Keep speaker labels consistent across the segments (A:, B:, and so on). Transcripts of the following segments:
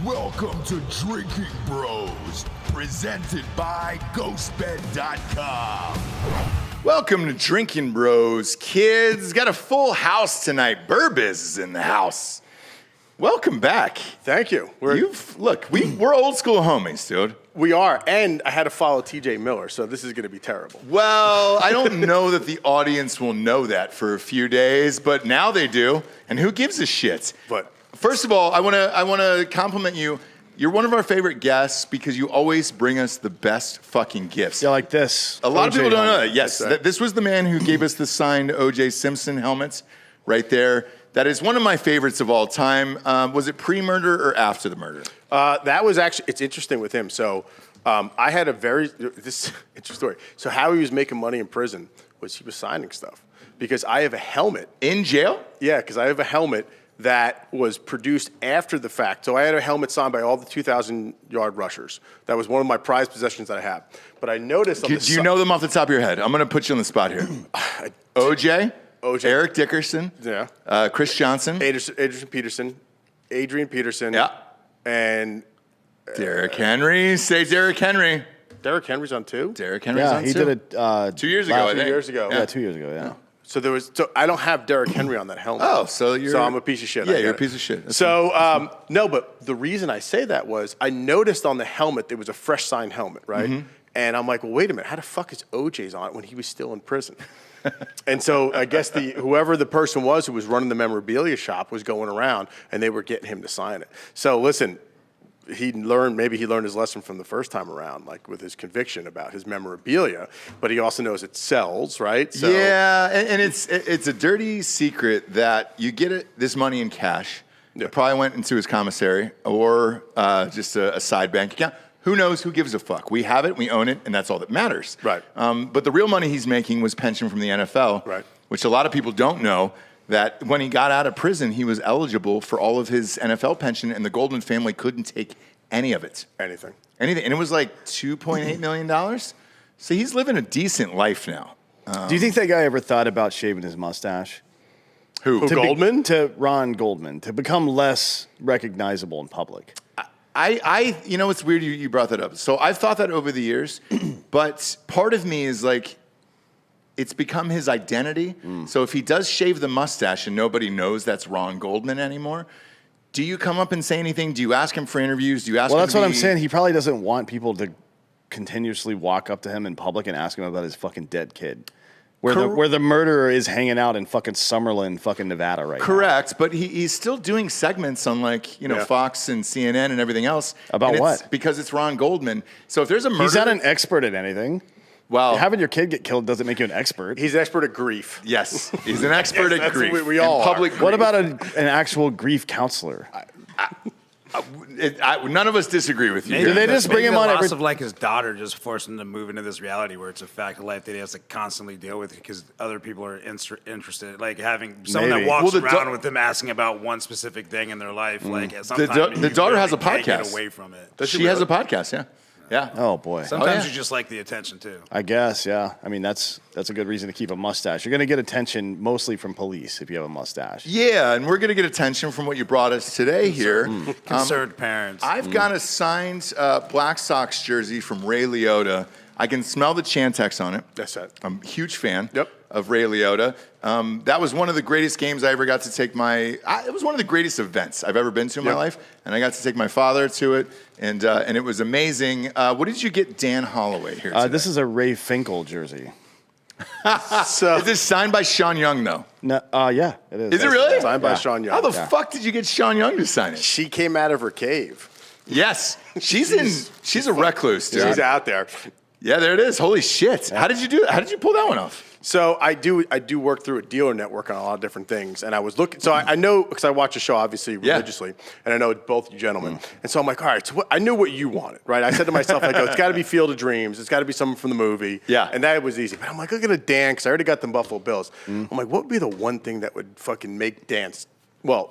A: Welcome to Drinking Bros, presented by GhostBed.com.
B: Welcome to Drinking Bros, kids. Got a full house tonight. Bourbiz is in the house. Welcome back.
C: Thank you.
B: We're old school homies, dude.
C: We are, and I had to follow TJ Miller, so this is going to be terrible.
B: Well, I don't know that the audience will know that for a few days, but now they do. And who gives a shit?
C: But
B: first of all, I want to compliment you. You're one of our favorite guests because you always bring us the best fucking gifts.
D: Yeah, like this.
B: A lot of people don't know that. Yes,
C: Right.
B: this was the man who gave us the signed O.J. Simpson helmets right there. That is one of my favorites of all time. Was it pre-murder or after the murder?
C: that was actually, it's interesting with him. So I had this interesting story. So how he was making money in prison was he was signing stuff. Because I have a helmet.
B: In jail?
C: Yeah, because I have a helmet that was produced after the fact. So I had a helmet signed by all the 2,000-yard rushers. That was one of my prized possessions that I have. But I noticed on
B: Do you know them off the top of your head? I'm going to put you on the spot here. O.J., Eric Dickerson,
C: Yeah.
B: Chris Johnson,
C: Adrian Peterson.
B: Yeah.
C: And
B: Derrick Henry. Say Derrick Henry.
C: Derrick Henry's on two.
B: Derrick Henry's
D: Yeah,
B: on
D: he
B: too.
D: did it
B: 2 years ago, I
C: 2
B: think.
C: years ago.
D: Yeah, 2 years ago, yeah.
C: So I don't have Derrick Henry on that helmet.
B: Oh, so
C: I'm a piece of shit.
B: Yeah,
C: I
B: you're a
C: get it.
B: piece of shit. That's
C: So no, but the reason I say that was I noticed on the helmet there was a fresh signed helmet, right?
B: Mm-hmm.
C: And I'm like, well, wait a minute, how the fuck is OJ's on it when he was still in prison? And so I guess whoever the person was who was running the memorabilia shop was going around and they were getting him to sign it. So listen, maybe he learned his lesson from the first time around, like with his conviction about his memorabilia, but he also knows it sells, right? So,
B: yeah, and it's a dirty secret that you get this money in cash.
C: Yeah.
B: It probably went into his commissary or just a side bank account. Who knows? Who gives a fuck? We have it, we own it, and that's all that matters.
C: Right.
B: But the real money he's making was pension from the NFL,
C: Right.
B: which a lot of people don't know, that when he got out of prison, he was eligible for all of his NFL pension, and the Goldman family couldn't take any of it.
C: anything.
B: And it was like $2.8 million. So he's living a decent life now.
D: Do you think that guy ever thought about shaving his mustache?
C: Who Goldman?
D: To Ron Goldman, to become less recognizable in public.
B: You know, it's weird you brought that up. So I've thought that over the years, but part of me is like, it's become his identity. So if he does shave the mustache and nobody knows that's Ron Goldman anymore, do you come up and say anything? Do you ask him for interviews? Do you ask him
D: That's what I'm saying. He probably doesn't want people to continuously walk up to him in public and ask him about his fucking dead kid. Where the murderer is hanging out in fucking Summerlin, fucking Nevada right now.
B: Correct, but he's still doing segments on Fox and CNN and everything else.
D: About what?
B: Because it's Ron Goldman. So if there's a murder...
D: He's not an expert at anything.
B: Well,
D: having your kid get killed doesn't make you an expert.
C: He's an expert at grief.
B: Yes, he's an expert at
C: That's
B: grief.
C: what we all are.
B: Public
D: What
B: grief.
D: about an actual grief counselor?
B: None of us disagree with you.
D: Do they just bring him on
E: the
D: every...
E: loss of like his daughter just forced him to move into this reality where it's a fact of life that he has to constantly deal with because other people are interested. Like having someone
D: Maybe.
E: that walks
B: Well,
E: around with them asking about one specific thing in their life. Like sometimes
B: the daughter has a
E: can't get
B: podcast.
E: away from it.
B: She has a podcast, yeah. Yeah.
D: Oh, boy.
E: Sometimes
B: yeah.
E: you just like the attention too.
D: I guess, yeah. I mean, that's a good reason to keep a mustache. You're going to get attention mostly from police if you have a mustache.
B: Yeah, and we're going to get attention from what you brought us today here.
E: Concerned parents.
B: I've got a signed Black Sox jersey from Ray Liotta. I can smell the Chantex on it.
C: That's it.
B: I'm a huge fan
C: Yep.
B: of Ray Liotta. That was one of the greatest games I ever got to take it was one of the greatest events I've ever been to in my life, and I got to take my father to it, and it was amazing. What did you get Dan Holloway here today?
D: This is a Ray Finkle jersey.
C: So
B: Is this signed by Sean Young, though?
D: No, yeah, it is.
B: Is it really?
C: signed by Sean Young.
B: How the fuck did you get Sean Young to sign it?
C: She came out of her cave.
B: Yes. She's a recluse, dude.
C: She's out there.
B: Yeah, there it is. Holy shit. How did you do it? How did you pull that one off?
C: So I do work through a dealer network on a lot of different things, and I was looking. So I know because I watch the show obviously religiously, and I know both you gentlemen, and so I'm like, all right. So I knew what you wanted, right? I said to myself, I go, it's got to be Field of Dreams, it's got to be someone from the movie,
B: Yeah.
C: and that was easy. But I'm like, look at a Dan, because I already got them Buffalo Bills. I'm like, what would be the one thing that would fucking make Dan,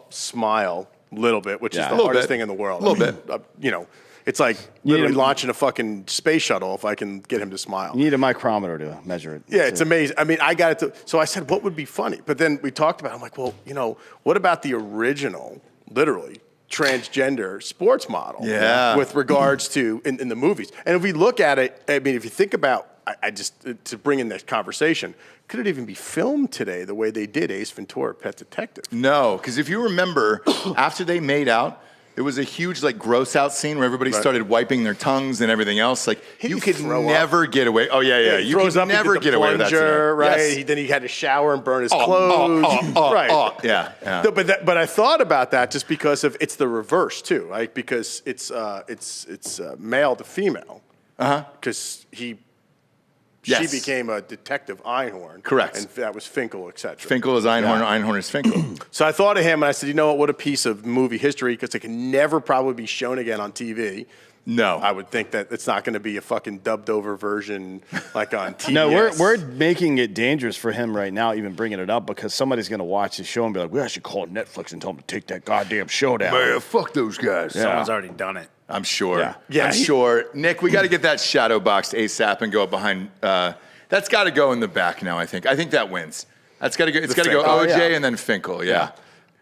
C: smile a little bit, which is the hardest thing in the world.
B: A little bit.
C: It's like literally launching a fucking space shuttle if I can get him to smile.
D: You need a micrometer to measure it.
C: Yeah, it's amazing. I mean, I got it to. So I said, what would be funny? But then we talked about it. I'm like, well, what about the original, literally, transgender sports model.
B: Yeah.
C: With regards to in the movies. And if we look at it, I mean, if you think about, I just, to bring in that conversation, could it even be filmed today the way they did Ace Ventura, Pet Detective?
B: No, because if you remember, after they made out, it was a huge like gross out scene where everybody started wiping their tongues and everything else. Like you could never get away. Oh yeah. You could never get away with that.
C: Right?
B: Yes.
C: Then he had to shower and burn his clothes. Right.
B: Yeah.
C: No, but I thought about that just because of it's the reverse too, right? Because it's male to female. Because she became a detective Einhorn.
B: Correct.
C: And that was Finkle, etc.
B: Finkle is Einhorn, Einhorn is Finkle.
C: So I thought of him and I said, you know what a piece of movie history, because it can never probably be shown again on TV.
B: No.
C: I would think that it's not going to be a fucking dubbed over version like on TBS.
D: No, we're making it dangerous for him right now, even bringing it up, because somebody's going to watch the show and be like, we should call Netflix and tell them to take that goddamn show down.
B: Man, fuck those guys.
E: Someone's already done it.
B: I'm sure.
C: Yeah.
B: I'm sure. Nick, we got to get that shadow boxed ASAP and go up behind. That's got to go in the back now, I think. I think that wins. That's got to go. It's got to go OJ and then Finkle. Yeah.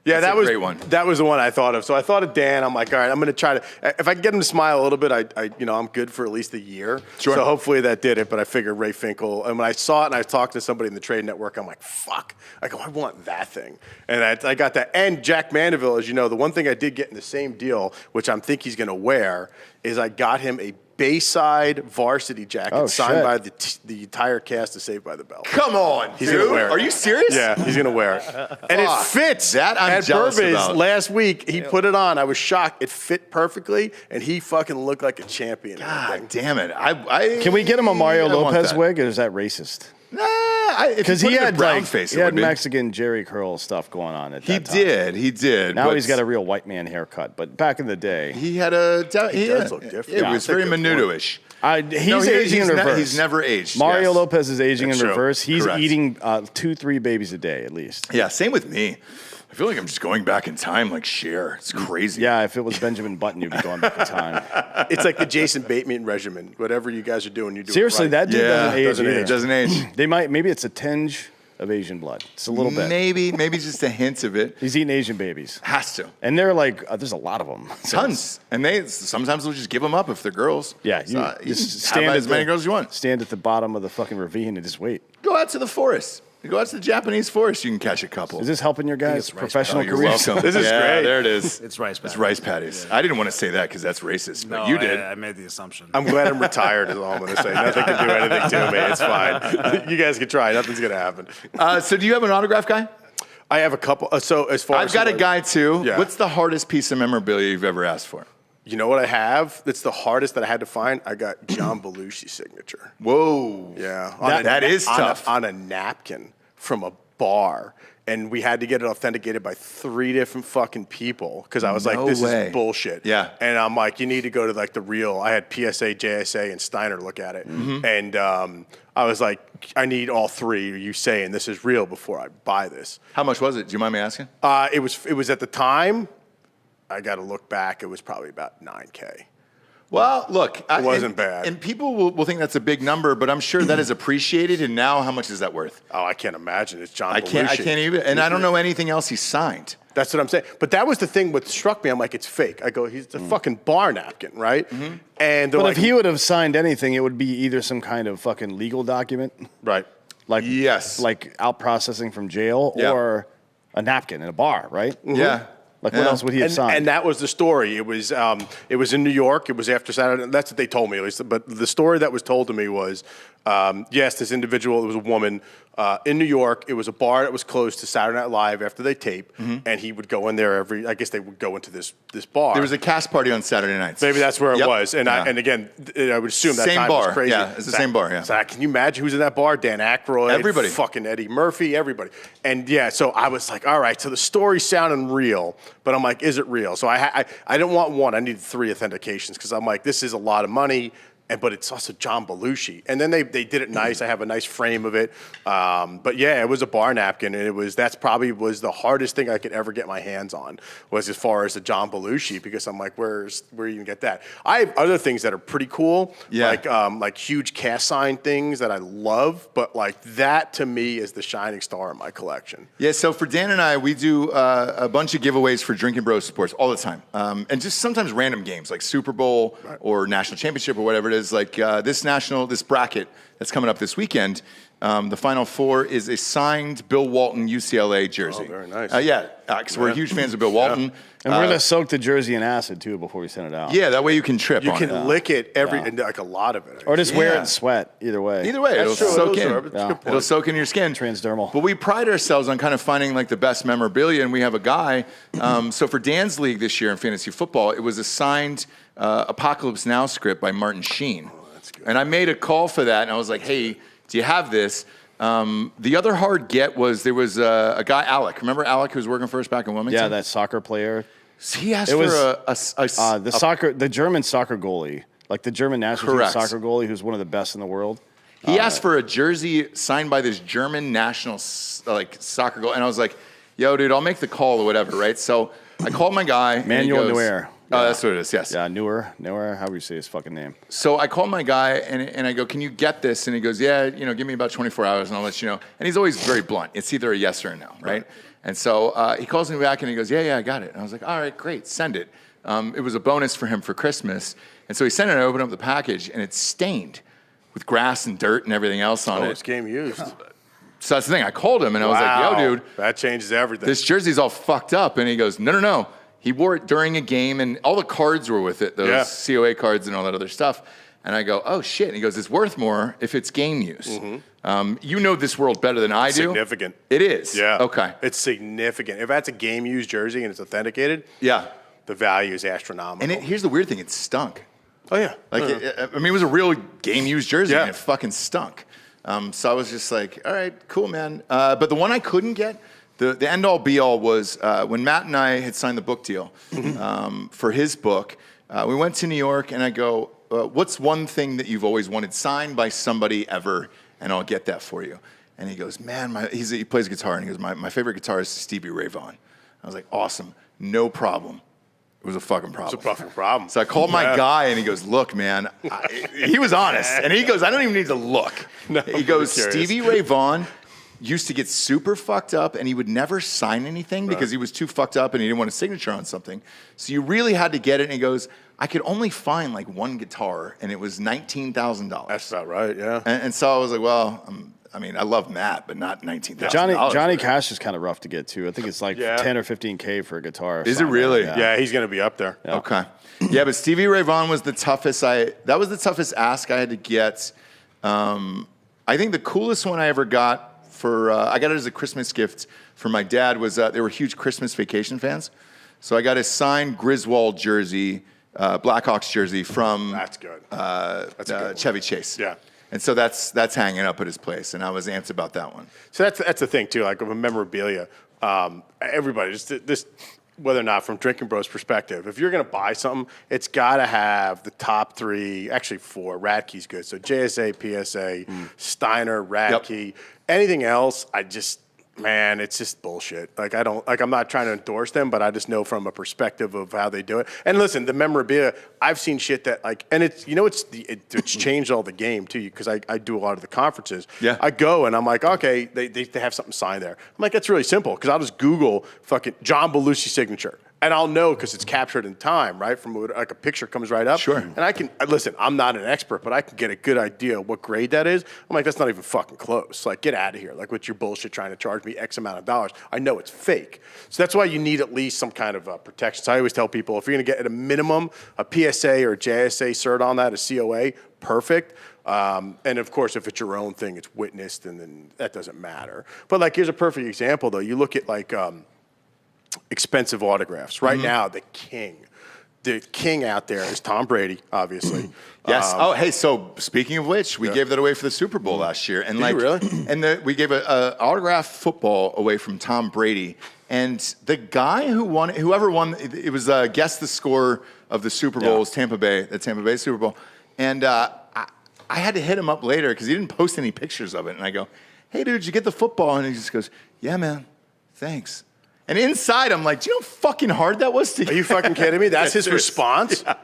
C: Yeah,
B: That's
C: that
B: a
C: was
B: great one.
C: That was the one I thought of. So I thought of Dan. I'm like, all right, I'm going to try to. If I can get him to smile a little bit, I'm good for at least a year.
B: Sure.
C: So hopefully that did it. But I figured Ray Finkle. And when I saw it, and I talked to somebody in the trade network, I'm like, fuck. I go, I want that thing. And I got that. And Jack Mandeville, as you know, the one thing I did get in the same deal, which I think he's going to wear, is I got him a Bayside varsity jacket signed by the entire cast of Saved by the Bell.
B: Come on,
C: He's going to wear it.
B: Are you serious?
C: Yeah, he's going to wear it. And it fits.
B: That I'm jealous
C: Bourbiz
B: about.
C: last week, he put it on. I was shocked. It fit perfectly, and he fucking looked like a champion.
B: God damn it.
D: Can we get him a Mario
B: I want
D: Lopez
B: that.
D: wig, or is that racist?
B: Because
D: He had
B: brown
D: like,
B: face.
D: he had Mexican Jerry curl stuff going on at that time.
B: He did.
D: Now
B: but
D: he's got a real white man haircut, but back in the day,
B: He had a.
C: He does look different.
B: It was very Menudo-ish.
D: he's aging in reverse.
B: He's never aged.
D: Mario
B: yes.
D: Lopez is aging
B: That's
D: in
B: true.
D: reverse. He's
B: Correct.
D: eating 2-3 babies a day at least.
B: Yeah, same with me. I feel like I'm just going back in time like Cher. It's crazy.
D: Yeah, if it was Benjamin Button, you'd be going back in time.
C: It's like the Jason Bateman regimen. Whatever you guys are doing, you do
D: Seriously,
C: it right.
D: that dude doesn't age.
C: doesn't
D: either.
C: age.
B: Doesn't age.
D: They might. Maybe it's a tinge of Asian blood. It's a little bit.
B: Maybe just a hint of it.
D: He's eating Asian babies,
B: Has to.
D: and they're like, there's a lot of them.
B: Tons. And they sometimes they'll just give them up if they're girls.
D: Yeah, you
B: So,
D: just
B: have
D: stand
B: as
D: at
B: many
D: the-
B: girls as you want.
D: Stand at the bottom of the fucking ravine and just wait.
B: Go out to the forest. You go out to the Japanese forest, you can catch a couple.
D: Is this helping your guys' professional
B: You're
D: careers?
B: welcome.
C: This is
B: yeah,
C: great.
B: There it is.
E: It's rice patties.
B: It's rice patties.
E: Yeah.
B: I didn't want to say that because that's racist, but
E: No,
B: you did.
E: I made the assumption.
C: I'm glad I'm retired is all I'm going to say. Nothing can do anything to me. It's fine. You guys can try. Nothing's going to happen.
B: So do you have an autograph guy?
C: I have a couple. So as far
B: I've
C: as
B: got a
C: like-
B: guy too.
C: Yeah.
B: What's the hardest piece of memorabilia you've ever asked for?
C: You know what I have? That's the hardest that I had to find. I got John Belushi's signature.
B: Whoa.
C: Yeah.
B: That is tough.
C: On a napkin from a bar. And we had to get it authenticated by 3 different fucking people because I was
B: No
C: like, this
B: way.
C: is bullshit.
B: Yeah.
C: And I'm like, you need to go to like the real. I had PSA, JSA, and Steiner look at it.
B: Mm-hmm.
C: And I was like, I need all 3. Are you saying this is real before I buy this?
B: How much was it? Do you mind me asking?
C: It was at the time. I got to look back. It was probably about $9K.
B: Well, look. It
C: wasn't bad.
B: And people will think that's a big number, but I'm sure that is appreciated. And now how much is that worth?
C: Oh, I can't imagine. It's John
B: I can't
C: Belushi.
B: even. And I don't know anything else he signed.
C: That's what I'm saying. But that was the thing. What struck me, I'm like, it's fake. I go, he's a fucking bar napkin, right?
B: Mm-hmm.
C: And they're
D: But
C: like,
D: if he would have signed anything, it would be either some kind of fucking legal document,
C: right.
D: like
B: Yes.
D: like out processing from jail,
B: Yeah.
D: or a napkin in a bar, right?
B: Yeah.
D: Like what else would he have signed?
C: And that was the story. It was in New York. It was after Saturday. That's what they told me, at least. But the story that was told to me was, yes, this individual, it was a woman in New York. It was a bar that was closed to Saturday Night Live after they tape, and he would go in there I guess they would go into this bar.
B: There was a cast party on Saturday nights.
C: Maybe that's where it
B: Yep.
C: was. And
B: Yeah.
C: and again, I would assume that
B: Same
C: time
B: bar.
C: was crazy.
B: Yeah, it's the same bar, yeah.
C: So can you imagine who's in that bar? Dan Aykroyd.
B: Everybody.
C: Fucking Eddie Murphy, everybody. And yeah, so I was like, all right, so the story sounded real, but I'm like, is it real? So I didn't want one. I needed 3 authentications because I'm like, this is a lot of money. but it's also John Belushi. And then they did it nice. I have a nice frame of it. But yeah, it was a bar napkin, and that's probably was the hardest thing I could ever get my hands on, was as far as the John Belushi, because I'm like, where you can get that? I have other things that are pretty cool, like huge cast sign things that I love, but like that to me is the shining star in my collection.
B: Yeah, so for Dan and I, we do a bunch of giveaways for Drinkin Bros supporters all the time. And just sometimes random games like Super Bowl or National Championship or whatever it is. Like this bracket that's coming up this weekend, the Final Four is a signed Bill Walton UCLA jersey.
C: Oh, very nice.
B: Because we're huge fans of Bill Walton.
D: Yeah. And we're going to soak the jersey in acid, too, before we send it out.
B: Yeah, that way you can trip
C: You
B: on
C: can
B: it.
C: lick it like a lot of it.
D: Or just wear it and sweat, either way.
B: It'll
C: That's true.
B: soak
C: Those
B: in.
C: are- that's a good point.
B: It'll soak in your skin.
D: Transdermal.
B: But we pride ourselves on kind of finding like the best memorabilia, and we have a guy. So for Dan's league this year in fantasy football, it was a signed Apocalypse Now script by Martin Sheen.
C: Oh, that's good.
B: And I made a call for that, and I was like, hey, do you have this? The other hard get was there was a guy, Alec. Remember Alec, who was working for us back in Wilmington?
D: Yeah, that soccer player.
B: He asked
D: It was,
B: the
D: German soccer goalie, like the German national team
B: Correct.
D: soccer goalie, who's one of the best in the world.
B: He asked for a jersey signed by this German national soccer goal, and I was like, "Yo, dude, I'll make the call or whatever." Right? So I called my guy. and he
D: Manuel
B: goes-
D: Neuer.
B: Oh, that's what it is. Yes.
D: Yeah, Neuer, how do you say his fucking name?
B: So I called my guy and I go, "Can you get this?" And he goes, "Yeah, give me about 24 hours and I'll let you know." And he's always very blunt. It's either a yes or a no, right? And so he calls me back and he goes, "Yeah, I got it." And I was like, "All right, great, send it." It was a bonus for him for Christmas, and so he sent it. And I opened up the package and it's stained with grass and dirt and everything else on
C: Oh,
B: it.
C: it's game used.
B: So that's the thing. I called him and I was like, "Yo, dude,
C: that changes everything.
B: this jersey's all fucked up." And he goes, No. He wore it during a game, and all the cards were with it, those COA cards and all that other stuff. And I go, "Oh, shit." And he goes, "It's worth more if it's game use." You know this world better than I do.
C: Significant.
B: It is?
C: Yeah.
B: Okay.
C: It's significant. If that's a game-used jersey and it's authenticated,
B: Yeah.
C: the value is astronomical.
B: And here's the weird thing. It stunk.
C: oh, yeah.
B: Like, it was a real game-used jersey,
C: Yeah.
B: and it fucking stunk. So I was just like, all right, cool, man. But the one I couldn't get, the end-all, be-all was when Matt and I had signed the book deal for his book. We went to New York, and I go, what's one thing that you've always wanted signed by somebody ever, and I'll get that for you. And he goes, man, he plays guitar, and he goes, my favorite guitarist is Stevie Ray Vaughan. I was like, awesome, no problem. It was a fucking problem.
C: It's a fucking problem.
B: So I called my guy, and he goes, look, man, he was honest. And he goes, I don't even need to look.
C: No,
B: he goes,
C: I'm curious.
B: Stevie Ray Vaughan used to get super fucked up, and he would never sign anything because he was too fucked up and he didn't want a signature on something. So you really had to get it. And he goes, I could only find like one guitar, and it was $19,000.
C: That's about right, yeah.
B: And so I was like, well, I love Matt, but not $19,000.
D: Johnny Cash is kind of rough to get to. I think it's like 10 or 15K for a guitar.
B: Is it really?
C: Yeah, he's going to be up there.
D: Yeah.
B: Okay. Yeah, but Stevie Ray Vaughan was the toughest. That was the toughest ask I had to get. I think the coolest one I ever got I got it as a Christmas gift for my dad was they were huge Christmas Vacation fans. So I got a signed Griswold jersey, Blackhawks jersey from
C: That's good. That's a good one.
B: Chevy Chase.
C: Yeah.
B: And so that's hanging up at his place, and I was amped about that one.
C: So that's the thing, too, like with memorabilia. Everybody, just this, whether or not from Drinkin Bros perspective, if you're going to buy something, it's got to have the top 3, actually 4. Radke's good. So JSA, PSA, Steiner, Radke. Anything else, it's just bullshit. I'm not trying to endorse them, but I just know from a perspective of how they do it. And listen, the memorabilia, I've seen shit that and it's, it's changed all the game too, because I do a lot of the conferences.
B: Yeah.
C: I go and I'm like, okay, they have something signed there. I'm like, that's really simple, because I'll just Google fucking John Belushi signature. And I'll know because it's captured in time, right? From like a picture comes right up.
B: Sure.
C: And I can, listen, I'm not an expert, but I can get a good idea of what grade that is. I'm like, that's not even fucking close. Like, get out of here. Like, with your bullshit trying to charge me X amount of dollars. I know it's fake. So that's why you need at least some kind of protection. So I always tell people, if you're going to get at a minimum a PSA or a JSA cert on that, a COA, perfect. And of course, if it's your own thing, it's witnessed, and then that doesn't matter. But like, here's a perfect example, though. You look at like, expensive autographs. Right now, the king out there is Tom Brady, obviously.
B: Yes. Hey, so speaking of which, we gave that away for the Super Bowl last year. And
C: Did you really?
B: And we gave a autographed football away from Tom Brady. And the guy whoever won, it was Guess the Score of the Super Bowl, was the Tampa Bay Super Bowl. And I had to hit him up later because he didn't post any pictures of it. And I go, hey, dude, did you get the football? And he just goes, yeah, man, thanks. And inside, I'm like, do you know how fucking hard that was to get?
C: Are you fucking kidding me? That's his response? Yeah.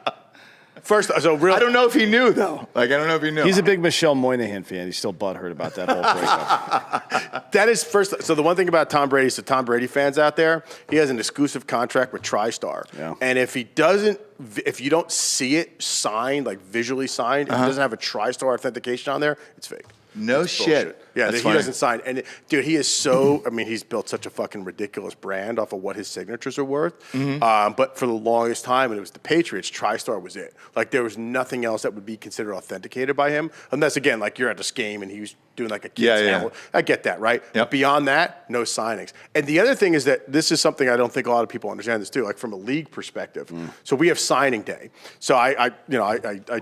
C: First, so real.
B: I don't know if he knew, though. Like, I don't know if he knew.
D: He's a big Michelle Moynihan fan. He's still butthurt about that whole breakup.
C: That is first. So the one thing about Tom Brady, so Tom Brady fans out there, he has an exclusive contract with TriStar.
D: Yeah.
C: And if he doesn't, if you don't see it signed, like visually signed, if he doesn't have a TriStar authentication on there, it's fake.
B: No
C: It's
B: shit.
C: bullshit. Yeah,
B: That's
C: he
B: funny.
C: doesn't sign. And dude, he is so. I mean, he's built such a fucking ridiculous brand off of what his signatures are worth. But for the longest time, when it was the Patriots, TriStar was it. Like there was nothing else that would be considered authenticated by him, unless again, like you're at this game and he was doing like a kid's handle. I get that, right?
B: Yep.
C: Beyond that, no signings. And the other thing is that this is something I don't think a lot of people understand this too. Like from a league perspective, so we have signing day. So I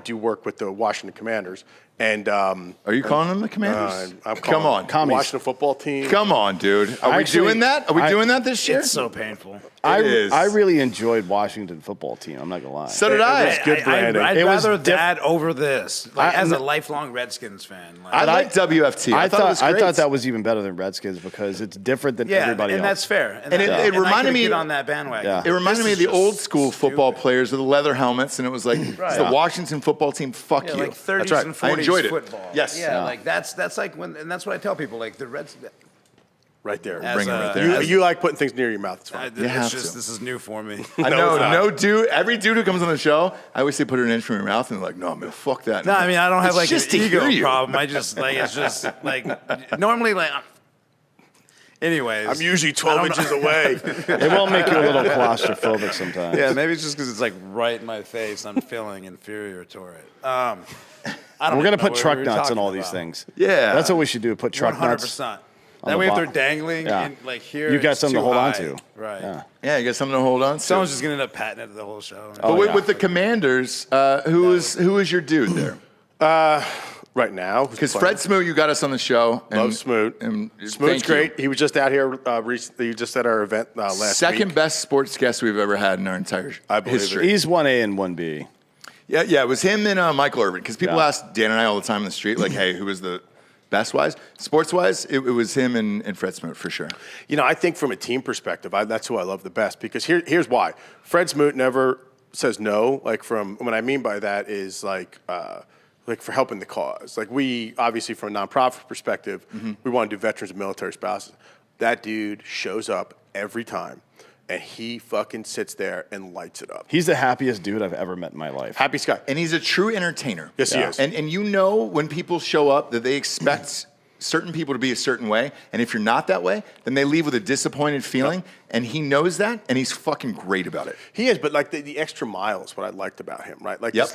C: do work with the Washington Commanders. And
B: Are you calling them the Commanders?
C: I'm
B: Come on.
C: calling Washington football team.
B: Come on, dude. Are we doing that? Are we doing that this year?
E: It's so painful.
D: I
B: is.
D: really enjoyed Washington football team. I'm not gonna lie.
B: So did I.
C: was good branding.
E: I'd
D: It was
E: rather
D: diff-
E: that over this. Like,
D: I-
E: as a lifelong Redskins fan. Like,
B: I like WFT.
D: I
B: thought it was
D: I
B: great.
D: thought that was even better than Redskins because it's different than
E: yeah,
D: everybody
E: and
D: else.
E: that's fair.
B: And it
E: I
B: reminded
E: could
B: me-
E: get on that bandwagon.
D: Yeah.
B: It reminded
E: This
B: me of
E: is
B: the
E: just
B: old school football
E: stupid.
B: players with the leather helmets, and it was like it's the Washington football team. Fuck
E: Yeah,
B: you.
E: like 30s
B: That's right.
E: and 40s
B: I enjoyed it.
E: football.
B: Yes.
E: Yeah, like that's like when, and that's what I tell people. Like the Reds.
C: Right there.
E: As
B: Bring it
E: a-
B: right there.
C: You like putting things near your mouth. It's fine.
B: You have
E: It's just
B: to.
E: this is new for me.
B: I know,
C: it's not.
B: no dude. Every dude who comes on the show, I always say put it an inch from your mouth, and they're like, no, man, fuck that.
E: No, I mean I don't have
B: It's
E: like
B: just
E: an
B: to
E: ego
B: hear you.
E: problem. I just like it's just like normally like. Anyways,
C: I'm usually 12 inches away.
D: It will make you a little claustrophobic sometimes.
E: Yeah, maybe it's just because it's like right in my face. I'm feeling inferior to it. I don't
D: We're gonna
E: know
D: put
E: what
D: truck
E: we were
D: nuts in
E: talking
D: all these
E: about.
D: things.
B: Yeah.
D: That's what we should do. Put truck nuts.
E: 100%.
D: on
E: That
D: the
E: way, if they're
D: bottom.
E: dangling,
D: Yeah.
E: in, like here,
D: You got
E: it's
D: something to
E: too
D: hold on
E: high.
D: to.
E: Right.
D: Yeah.
B: Yeah, you got something to hold on to.
E: Someone's just gonna end up patenting it the whole show.
B: But with the Commanders, who was your dude there?
C: Right now.
B: Because Fred Smoot, you got us on the show. And,
C: Love Smoot.
B: And
C: Smoot's
B: thank you.
C: great. He was just out here recently. He was just at our event last
B: Second
C: week.
B: best sports guest we've ever had in our entire
C: I believe
B: history.
D: He's 1A and 1B.
B: Yeah, it was him and Michael Irvin. Because people
D: Yeah.
B: ask Dan and I all the time in the street, like, hey, who was the best wise? Sports wise, it was him and Fred Smoot for sure.
C: You know, I think from a team perspective, that's who I love the best because here's why. Fred Smoot never says no. Like what I mean by that is like for helping the cause. Like we obviously from a nonprofit perspective, we want to do veterans and military spouses. That dude shows up every time, and he fucking sits there and lights it up.
D: He's the happiest dude I've ever met in my life.
C: Happy Scott.
B: And he's a true entertainer.
C: Yes, he is.
B: And you know when people show up that they expect certain people to be a certain way, and if you're not that way, then they leave with a disappointed feeling, and he knows that, and he's fucking great about it.
C: He is, but like the extra mile is what I liked about him, right? Like
B: Yep.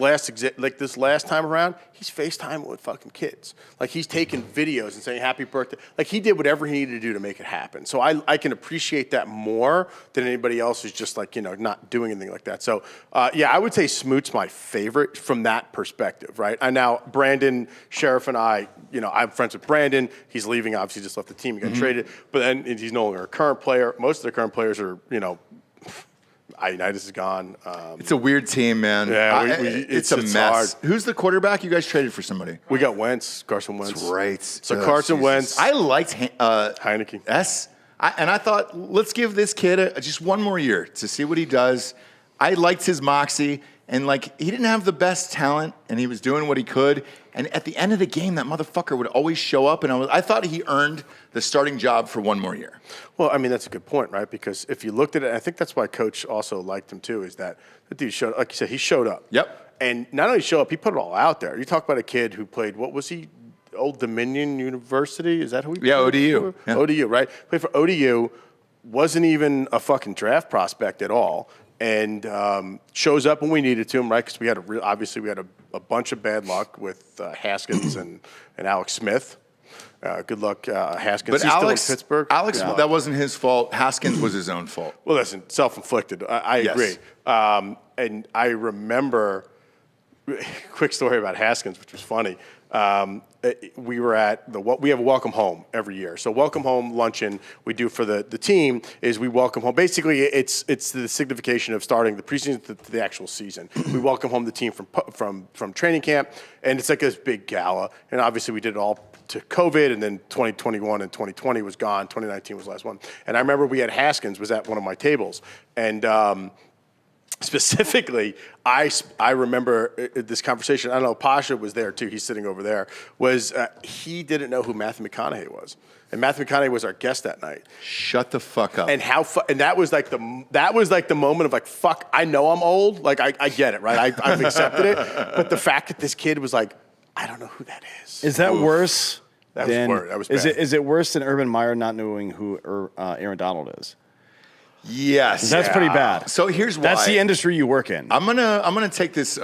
C: this last time around, he's FaceTiming with fucking kids. Like he's taking videos and saying happy birthday. Like he did whatever he needed to do to make it happen. So I can appreciate that more than anybody else who's just like, not doing anything like that. So yeah, I would say Smoot's my favorite from that perspective, right? And now Brandon, Sheriff, and I, I'm friends with Brandon. He's leaving, obviously just left the team, he got traded, but then he's no longer a current player. Most of the current players are, Ionitis is gone.
B: It's a weird team, man.
C: Yeah,
B: it's a
C: it's
B: mess.
C: hard.
B: Who's the quarterback? You guys traded for somebody.
C: We got Wentz, Carson Wentz.
B: That's right.
C: So
B: Oh,
C: Carson
B: Jesus.
C: Wentz,
B: I liked
C: Heineke.
B: And I thought, let's give this kid just one more year to see what he does. I liked his moxie, and he didn't have the best talent, and he was doing what he could. And at the end of the game, that motherfucker would always show up, and I thought he earned the starting job for one more year.
C: Well, I mean, that's a good point, right? Because if you looked at it, I think that's why Coach also liked him too, is that the dude showed, like you said, he showed up.
B: Yep.
C: And not only show up, he put it all out there. You talk about a kid who played, what was he? Old Dominion University? Is that who he played
B: ODU.
C: for?
B: Yeah.
C: ODU, right? Played for ODU, wasn't even a fucking draft prospect at all, and shows up when we needed to him, right? Because we had obviously we had a bunch of bad luck with Haskins and Alex Smith. Good luck, Haskins.
B: But
C: He's
B: Alex,
C: still in Pittsburgh.
B: Alex, that wasn't his fault. Haskins was his own fault.
C: Well, listen, self-inflicted. I
B: Yes.
C: agree. And I remember, quick story about Haskins, which was funny. we were at we have a welcome home every year. So welcome home luncheon we do for the team is we welcome home. Basically, it's the signification of starting the preseason to the actual season. We welcome home the team from training camp, and it's like this big gala. And obviously, we did it all to COVID, and then 2021 and 2020 was gone. 2019 was the last one. And I remember we had Haskins was at one of my tables, and specifically, I remember this conversation. I don't know, Pasha was there too. He's sitting over there. He didn't know who Matthew McConaughey was, and Matthew McConaughey was our guest that night.
B: Shut the fuck up.
C: And and that was like the moment of like, fuck. I know I'm old. Like I get it, right? I've accepted it. But the fact that this kid was like, I don't know who that is.
D: Is that worse?
C: That was bad.
D: Is it worse than Urban Meyer not knowing who Aaron Donald is?
B: Yes,
D: that's pretty bad.
B: So here's why.
D: That's the industry you work in.
B: I'm gonna take this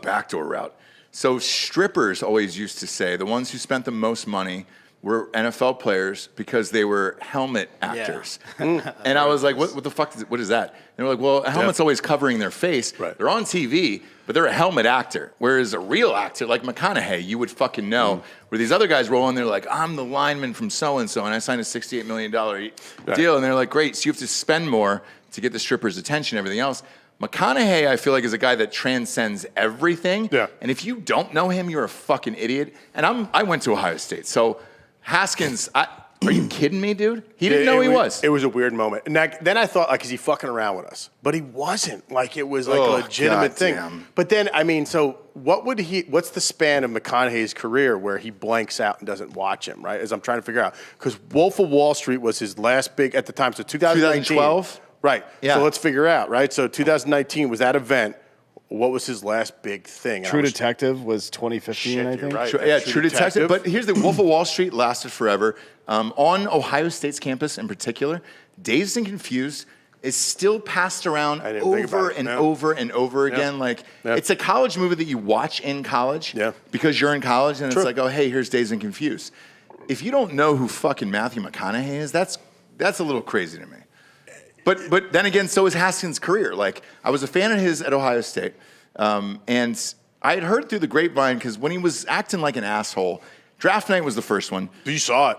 B: backdoor route. So strippers always used to say the ones who spent the most money were NFL players because they were helmet actors. Yeah. And I was like, what the fuck what is that? And they're like, well, a helmet's always covering their face.
C: Right.
B: They're on TV, but they're a helmet actor. Whereas a real actor like McConaughey, you would fucking know. Where these other guys roll in, they're like, I'm the lineman from so-and-so, and I signed a $68 million deal. And they're like, great, so you have to spend more to get the stripper's attention and everything else. McConaughey, I feel like, is a guy that transcends everything.
C: Yeah.
B: And if you don't know him, you're a fucking idiot. And I went to Ohio State, so Haskins, are you kidding me, dude? He didn't know he was.
C: It was a weird moment. And then I thought, like, is he fucking around with us? But he wasn't. Like, it was like a legitimate thing.
B: Damn.
C: But then, I mean, so what's the span of McConaughey's career where he blanks out and doesn't watch him, right? As I'm trying to figure out. Because Wolf of Wall Street was his last big, at the time, so 2019.
B: 2012?
C: Right.
B: Yeah.
C: So let's figure out, right? So 2019 was that event. What was his last big thing?
D: True Detective was 2015, I think.
C: Right.
B: True Detective. But here's the Wolf of Wall Street lasted forever. On Ohio State's campus in particular, Dazed and Confused is still passed around over and over and over again. Like, it's a college movie that you watch in college because you're in college, and it's like, oh, hey, here's Dazed and Confused. If you don't know who fucking Matthew McConaughey is, that's a little crazy to me. But then again, so is Haskins' career. Like, I was a fan of his at Ohio State, and I had heard through the grapevine because when he was acting like an asshole, draft night was the first one.
C: You saw it.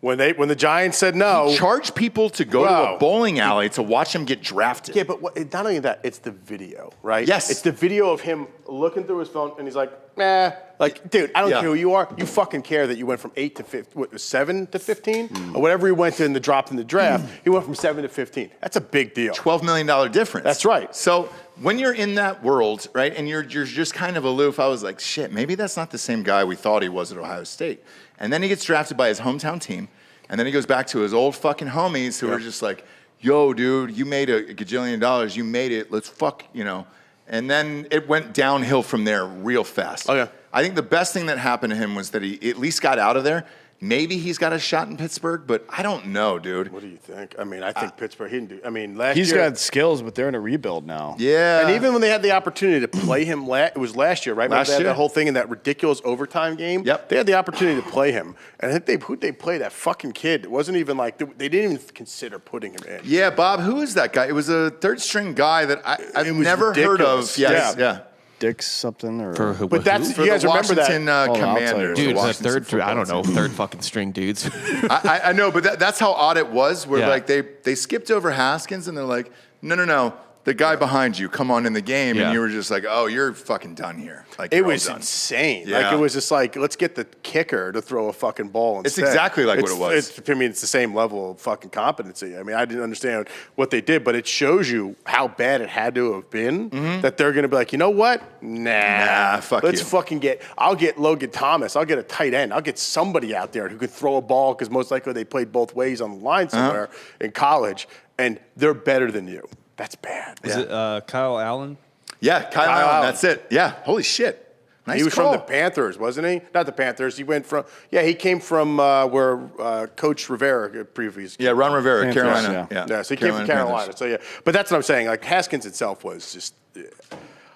C: When the Giants said no.
B: He charged people to go to a bowling alley to watch him get drafted.
C: Yeah, but not only that, it's the video, right?
B: Yes.
C: It's the video of him looking through his phone, and he's like, nah. Like, dude, I don't care who you are. You fucking care that you went from 8 to 15, 7 to 15? Or whatever he went to in the drop in the draft, he went from 7 to 15. That's a big deal.
B: $12 million difference.
C: That's right.
B: So when you're in that world, right, and you're just kind of aloof, I was like, shit, maybe that's not the same guy we thought he was at Ohio State. And then he gets drafted by his hometown team. And then he goes back to his old fucking homies who are just like, yo, dude, you made a gajillion dollars. You made it. Let's fuck, you know. And then it went downhill from there real fast.
C: Oh, yeah.
B: I think the best thing that happened to him was that he at least got out of there. Maybe he's got a shot in Pittsburgh, but I don't know, dude.
C: What do you think? I mean, I think Pittsburgh, he didn't do. I mean, last
D: He's
C: year.
D: got skills, but they're in a rebuild now.
B: Yeah.
C: And even when they had the opportunity to play him, it was last year, right?
B: Last
C: They had
B: year.
C: that whole thing in that ridiculous overtime game.
B: Yep.
C: They had the opportunity to play him. And I think who'd they play? That fucking kid. It wasn't even like, they didn't even consider putting him in.
B: Yeah, Bob, who is that guy? It was a third string guy that I've never heard of.
C: ridiculous.
B: Yes,
C: Yeah.
D: Dick something or
F: For who?
C: But that's,
B: For
C: you guys
B: the
C: remember
B: Washington
C: that.
D: Hold on, I'll tell you.
B: Commanders.
F: Dude, the
B: Washington
F: third,
B: football
F: I don't know,
B: team.
F: third fucking string dudes.
B: I know, but that's how odd it was. Where
F: Yeah.
B: like they skipped over Haskins and they're like, no, the guy behind you, come on in the game,
F: Yeah.
B: and you were just like, oh, you're fucking done here. Like
C: It
B: you're all
C: was
B: done.
C: insane.
B: Yeah.
C: Like, it was just like, let's get the kicker to throw a fucking ball instead.
B: exactly like what it was.
C: I mean, it's the same level of fucking competency. I mean, I didn't understand what they did, but it shows you how bad it had to have been that they're going to be like, you know what? Nah,
B: fuck
C: let's
B: you.
C: fucking I'll get Logan Thomas. I'll get a tight end. I'll get somebody out there who could throw a ball because most likely they played both ways on the line somewhere in college, and they're better than you. That's bad.
G: Is it Kyle Allen?
B: Yeah, Kyle Allen,
C: Allen.
B: that's it. Yeah, holy shit. Nice
C: He was
B: call.
C: from the Panthers, wasn't he? Not the Panthers. He went from, he came from where Coach Rivera previously.
B: Yeah, Ron Rivera,
D: Panthers,
B: Carolina.
D: yeah.
C: Yeah, so he came from Carolina.
B: Panthers.
C: So, yeah. But that's what I'm saying. Like, Haskins itself was just,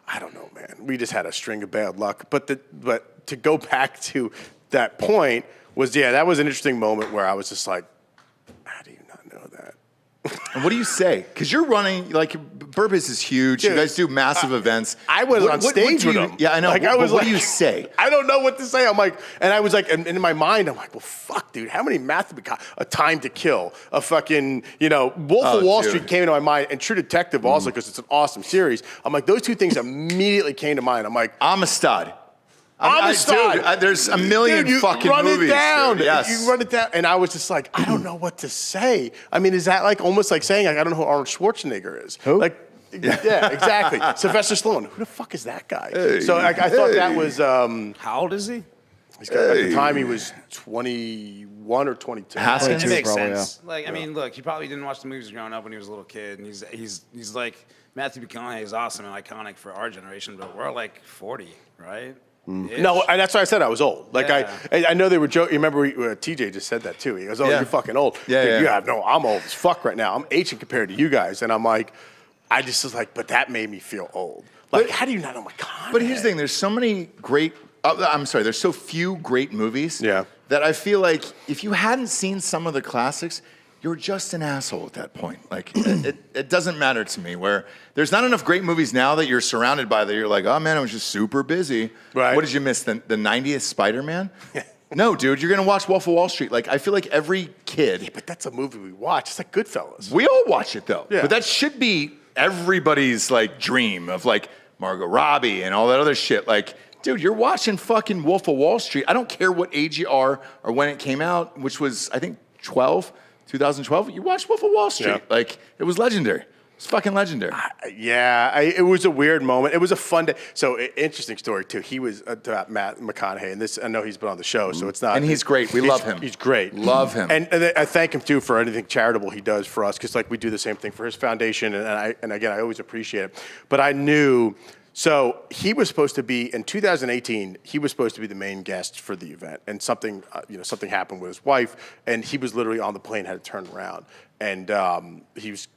C: I don't know, man. We just had a string of bad luck. But to go back to that point was, that was an interesting moment where I was just like, how do you not know that?
B: And what do you say? Because you're running, like, Bourbiz is huge.
C: Dude,
B: you guys do massive events.
C: I was on stage with him.
B: Yeah, I know.
C: Like,
B: What do you say?
C: I don't know what to say. I'm like, and I was like, and in my mind, I'm like, well, fuck, dude. How many Matthew McConaughey, A Time to Kill, a fucking, Wolf of Wall Street came into my mind, and True Detective also, because it's an awesome series. I'm like, those two things immediately came to mind. I'm like,
B: Amistad.
C: Amistad.
B: There's a million fucking
C: run
B: movies.
C: It down.
B: Dude. Yes.
C: You run it down. And I was just like, I don't know what to say. I mean, is that like almost like saying, like, I don't know who Arnold Schwarzenegger is?
D: Who?
C: Like, yeah, exactly. Sylvester Stallone. Who the fuck is that guy?
B: Hey,
C: so I thought that was.
E: How old is he?
C: At the time, he was 21 or 22.
B: Haskins?
E: It makes
D: Probably,
E: sense. Like, I mean, look, he probably didn't watch the movies growing up when he was a little kid, and he's like Matthew McConaughey is awesome and iconic for our generation, but we're like 40, right?
C: No, and that's why I said I was old. Like
E: Yeah.
C: I know they were joking. Remember, TJ just said that too. He goes, "Oh,
B: Yeah.
C: you're fucking old."
B: Yeah,
C: Dude,
B: yeah.
C: You have no. I'm old as fuck right now. I'm aging compared to you guys, and I'm like, I just was like, but that made me feel old. Like, how do you not know McConaughey?
B: But here's the thing: there's so many great. I'm sorry. There's so few great movies.
C: Yeah.
B: That I feel like if you hadn't seen some of the classics, you're just an asshole at that point. Like it doesn't matter to me. Where there's not enough great movies now that you're surrounded by that you're like, oh man, I was just super busy.
C: Right.
B: What did you miss? The 90th Spider-Man? No, dude, you're gonna watch Wolf of Wall Street. Like I feel like every kid.
C: But that's a movie we watch. It's like Goodfellas.
B: We all watch it though.
C: Yeah.
B: But that should be everybody's like dream of like Margot Robbie and all that other shit. Like, dude, you're watching fucking Wolf of Wall Street. I don't care what age you are or when it came out, which was I think 2012. You watched Wolf of Wall Street.
C: Yeah.
B: Like it was legendary. It's fucking legendary.
C: It was a weird moment. It was a fun day. So, interesting story too. He was Matt McConaughey, and this I know he's been on the show, so it's not.
B: And he's great. We love him.
C: He's great.
B: Love him.
C: And I thank him too for anything charitable he does for us, because like we do the same thing for his foundation, and again I always appreciate it. But I knew. So he was supposed to be in 2018. He was supposed to be the main guest for the event, and something happened with his wife, and he was literally on the plane, had to turn around, and he was,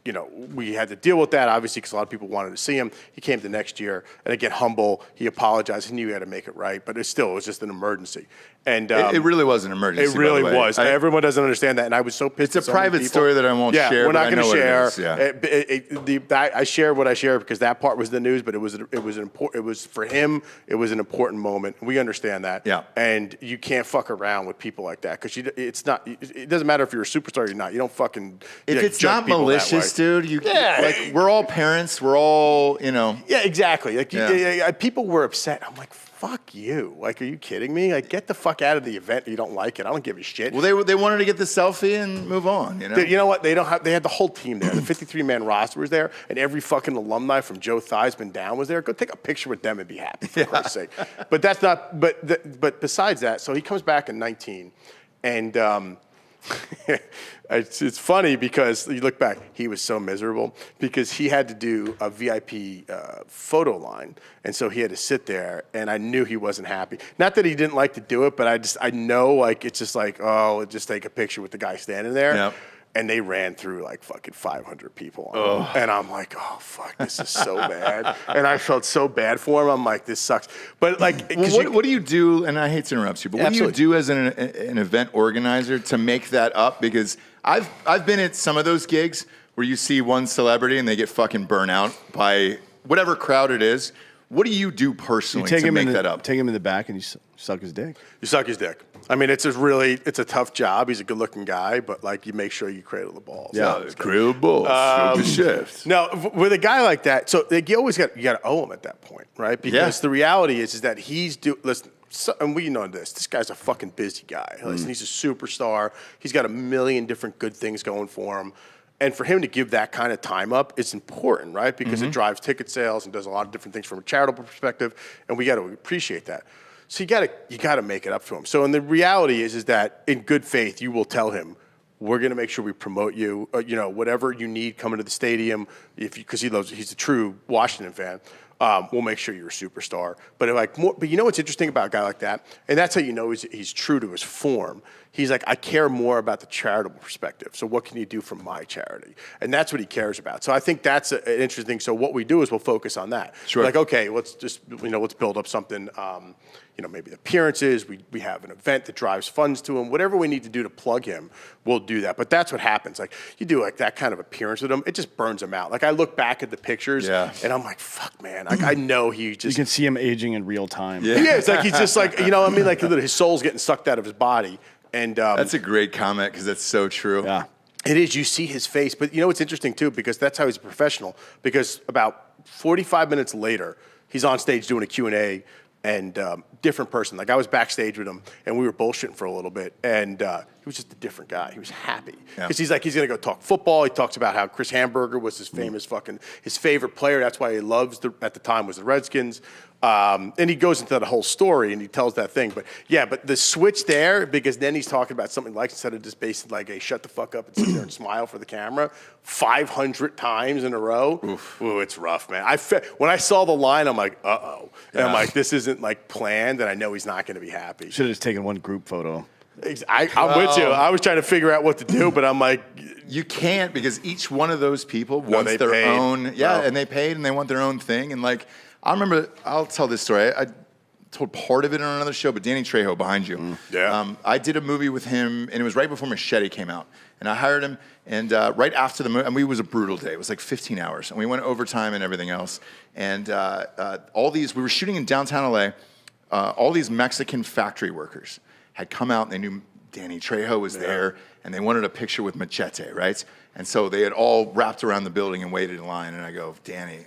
C: we had to deal with that obviously because a lot of people wanted to see him. He came the next year, and again humble. He apologized. He knew he had to make it right, but it was just an emergency. And
B: it really was an emergency.
C: It really
B: by the way.
C: was. Everyone doesn't understand that, and I was so pissed.
B: It's a private story that I won't share.
C: We're not
B: going to
C: share.
B: Yeah.
C: I share what I share because that part was the news, but it was important. It was for him. It was an important moment. We understand that.
B: Yeah.
C: And you can't fuck around with people like that because it's not. It doesn't matter if you're a superstar or not. You don't fucking.
B: If it's
C: judge
B: not
C: people that
B: malicious,
C: way.
B: dude, like we're all parents. We're all,
C: Yeah, exactly. Like
B: Yeah.
C: people were upset. I'm like, fuck you. Like, are you kidding me? Like, get the fuck out of the event. You don't like it. I don't give a shit.
B: Well, they wanted to get the selfie and move on.
C: Dude, you know what? They had the whole team there. The 53-man roster was there, and every fucking alumni from Joe Theismann down was there. Go take a picture with them and be happy, for Christ's sake. But that's not. But besides that, so he comes back in 19, and it's funny because you look back, he was so miserable because he had to do a VIP photo line, and so he had to sit there, and I knew he wasn't happy. Not that he didn't like to do it, but I know like it's just like, oh, just take a picture with the guy standing there.
B: Yep.
C: And they ran through like fucking 500 people on him. And I'm like, oh, fuck, this is so bad. And I felt so bad for him. I'm like, this sucks. But like,
B: what do you do, and I hate to interrupt you, but what do you do as an event organizer to make that up? Because I've been at some of those gigs where you see one celebrity and they get fucking burnt out by whatever crowd it is. What do you do personally to make that up?
D: Take him in the back and you suck his dick.
C: You suck his dick. I mean, it's a tough job. He's a good-looking guy, but like you make sure you cradle the balls.
B: Cradle the balls. The shift.
C: No, with a guy like that, so like, you got to owe him at that point, right? Because the reality is that listen. And we know this. This guy's a fucking busy guy. Listen, he's a superstar. He's got a million different good things going for him. And for him to give that kind of time up, it's important, right? Because it drives ticket sales and does a lot of different things from a charitable perspective, and we got to appreciate that. So you got to make it up to him. So, and the reality is that in good faith, you will tell him, we're going to make sure we promote you. Whatever you need coming to the stadium, because he's a true Washington fan. we'll make sure you're a superstar. But but you know what's interesting about a guy like that, and that's how you know he's true to his form. He's like, I care more about the charitable perspective. So what can you do for my charity? And that's what he cares about. So I think that's an interesting. So what we do is we'll focus on that.
B: Sure.
C: Like, okay, let's just let's build up something. Maybe the appearances. We have an event that drives funds to him. Whatever we need to do to plug him, we'll do that. But that's what happens. Like you do like that kind of appearance with him, it just burns him out. Like I look back at the pictures, and I'm like, fuck, man. Like I know he just.
D: You can see him aging in real time.
B: Yeah.
C: Yeah, it's like he's just like like his soul's getting sucked out of his body. And
B: that's a great comment because that's so true.
D: Yeah.
C: It is. You see his face. But it's interesting, too, because that's how he's a professional. Because about 45 minutes later, he's on stage doing a Q&A and different person. Like, I was backstage with him, and we were bullshitting for a little bit. And he was just a different guy. He was happy. Because he's like, he's going to go talk football. He talks about how Chris Hamburger was his famous his favorite player. That's why he loves, at the time, was the Redskins. And he goes into the whole story and he tells that thing. But the switch there, because then he's talking about something like, instead of just basically like, hey, shut the fuck up and sit there and smile for the camera 500 times in a row. Ooh, it's rough, man. When I saw the line, I'm like, uh-oh. And I'm like, this isn't like planned, and I know he's not going to be happy.
D: Should have just taken one group photo.
C: I'm with you. I was trying to figure out what to do, but I'm like,
B: you can't, because each one of those people wants their own. Yeah, and they paid and they want their own thing. And like, I remember, I'll tell this story. I told part of it on another show, but Danny Trejo, behind you. I did a movie with him, and it was right before Machete came out. And I hired him, and right after the movie, and it was a brutal day. It was like 15 hours, and we went overtime and everything else. And we were shooting in downtown LA. All these Mexican factory workers had come out, and they knew Danny Trejo was there, and they wanted a picture with Machete, right? And so they had all wrapped around the building and waited in line. And I go, Danny,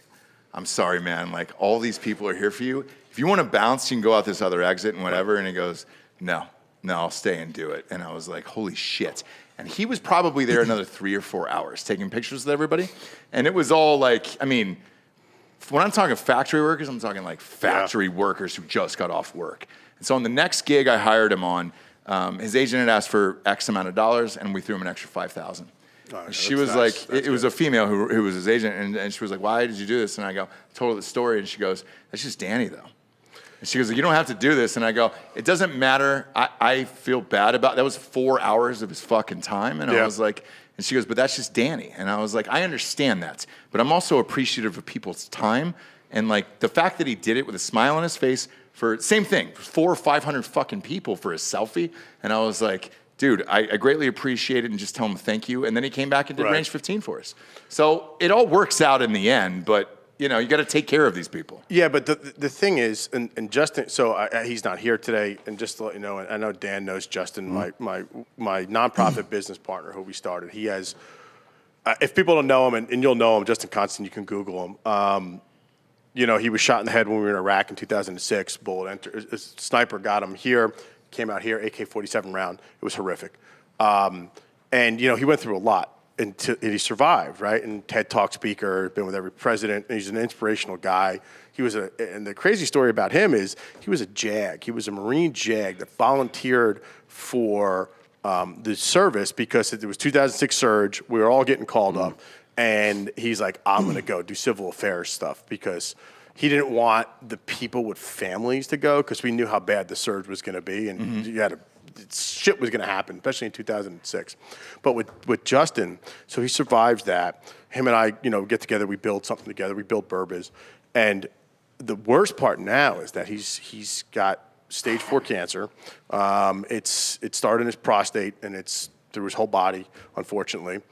B: I'm sorry, man. Like, all these people are here for you. If you want to bounce, you can go out this other exit and whatever. And he goes, no, I'll stay and do it. And I was like, holy shit. And he was probably there another 3 or 4 hours taking pictures with everybody. And it was all like, I mean, when I'm talking factory workers, I'm talking like factory workers who just got off work. And so on the next gig I hired him on, his agent had asked for X amount of dollars, and we threw him an extra $5,000. She was nice. Like, it was a female who was his agent, and she was like, why did you do this? And I go, I told her the story, and she goes, that's just Danny, though. And she goes, you don't have to do this. And I go, it doesn't matter. I feel bad about it. That was 4 hours of his fucking time. And I was like, and she goes, but that's just Danny. And I was like, I understand that, but I'm also appreciative of people's time. And like the fact that he did it with a smile on his face for same thing, 400 or 500 fucking people for a selfie. And I was like, dude, I greatly appreciate it, and just tell him thank you. And then he came back and did Range 15 for us. So it all works out in the end, but you got to take care of these people.
C: Yeah, but the thing is, and Justin, so he's not here today, and just to let you know, I know Dan knows Justin, my nonprofit business partner who we started. He has, if people don't know him, and you'll know him, Justin Constant, you can Google him. He was shot in the head when we were in Iraq in 2006. A sniper got him here. Came out here, AK-47 round. It was horrific. And he went through a lot, and he survived, right? And TED Talk speaker, been with every president, and he's an inspirational guy. And the crazy story about him is he was a JAG. He was a Marine JAG that volunteered for the service because it was 2006 surge. We were all getting called up, and he's like, I'm going to go do civil affairs stuff because he didn't want the people with families to go because we knew how bad the surge was going to be, and shit was going to happen, especially in 2006. But with Justin, so he survives that. Him and I, get together. We build something together. We build Bourbiz, and the worst part now is that he's got stage 4 cancer. It started in his prostate, and it's through his whole body, unfortunately.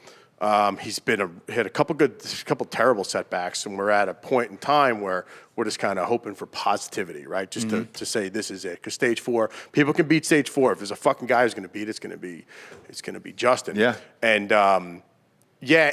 C: He's hit a couple terrible setbacks, and we're at a point in time where we're just kind of hoping for positivity, right? Just to say this is it, because stage 4, people can beat stage 4. If there's a fucking guy who's going to beat it, it's going to be Justin.
B: Yeah.
C: And he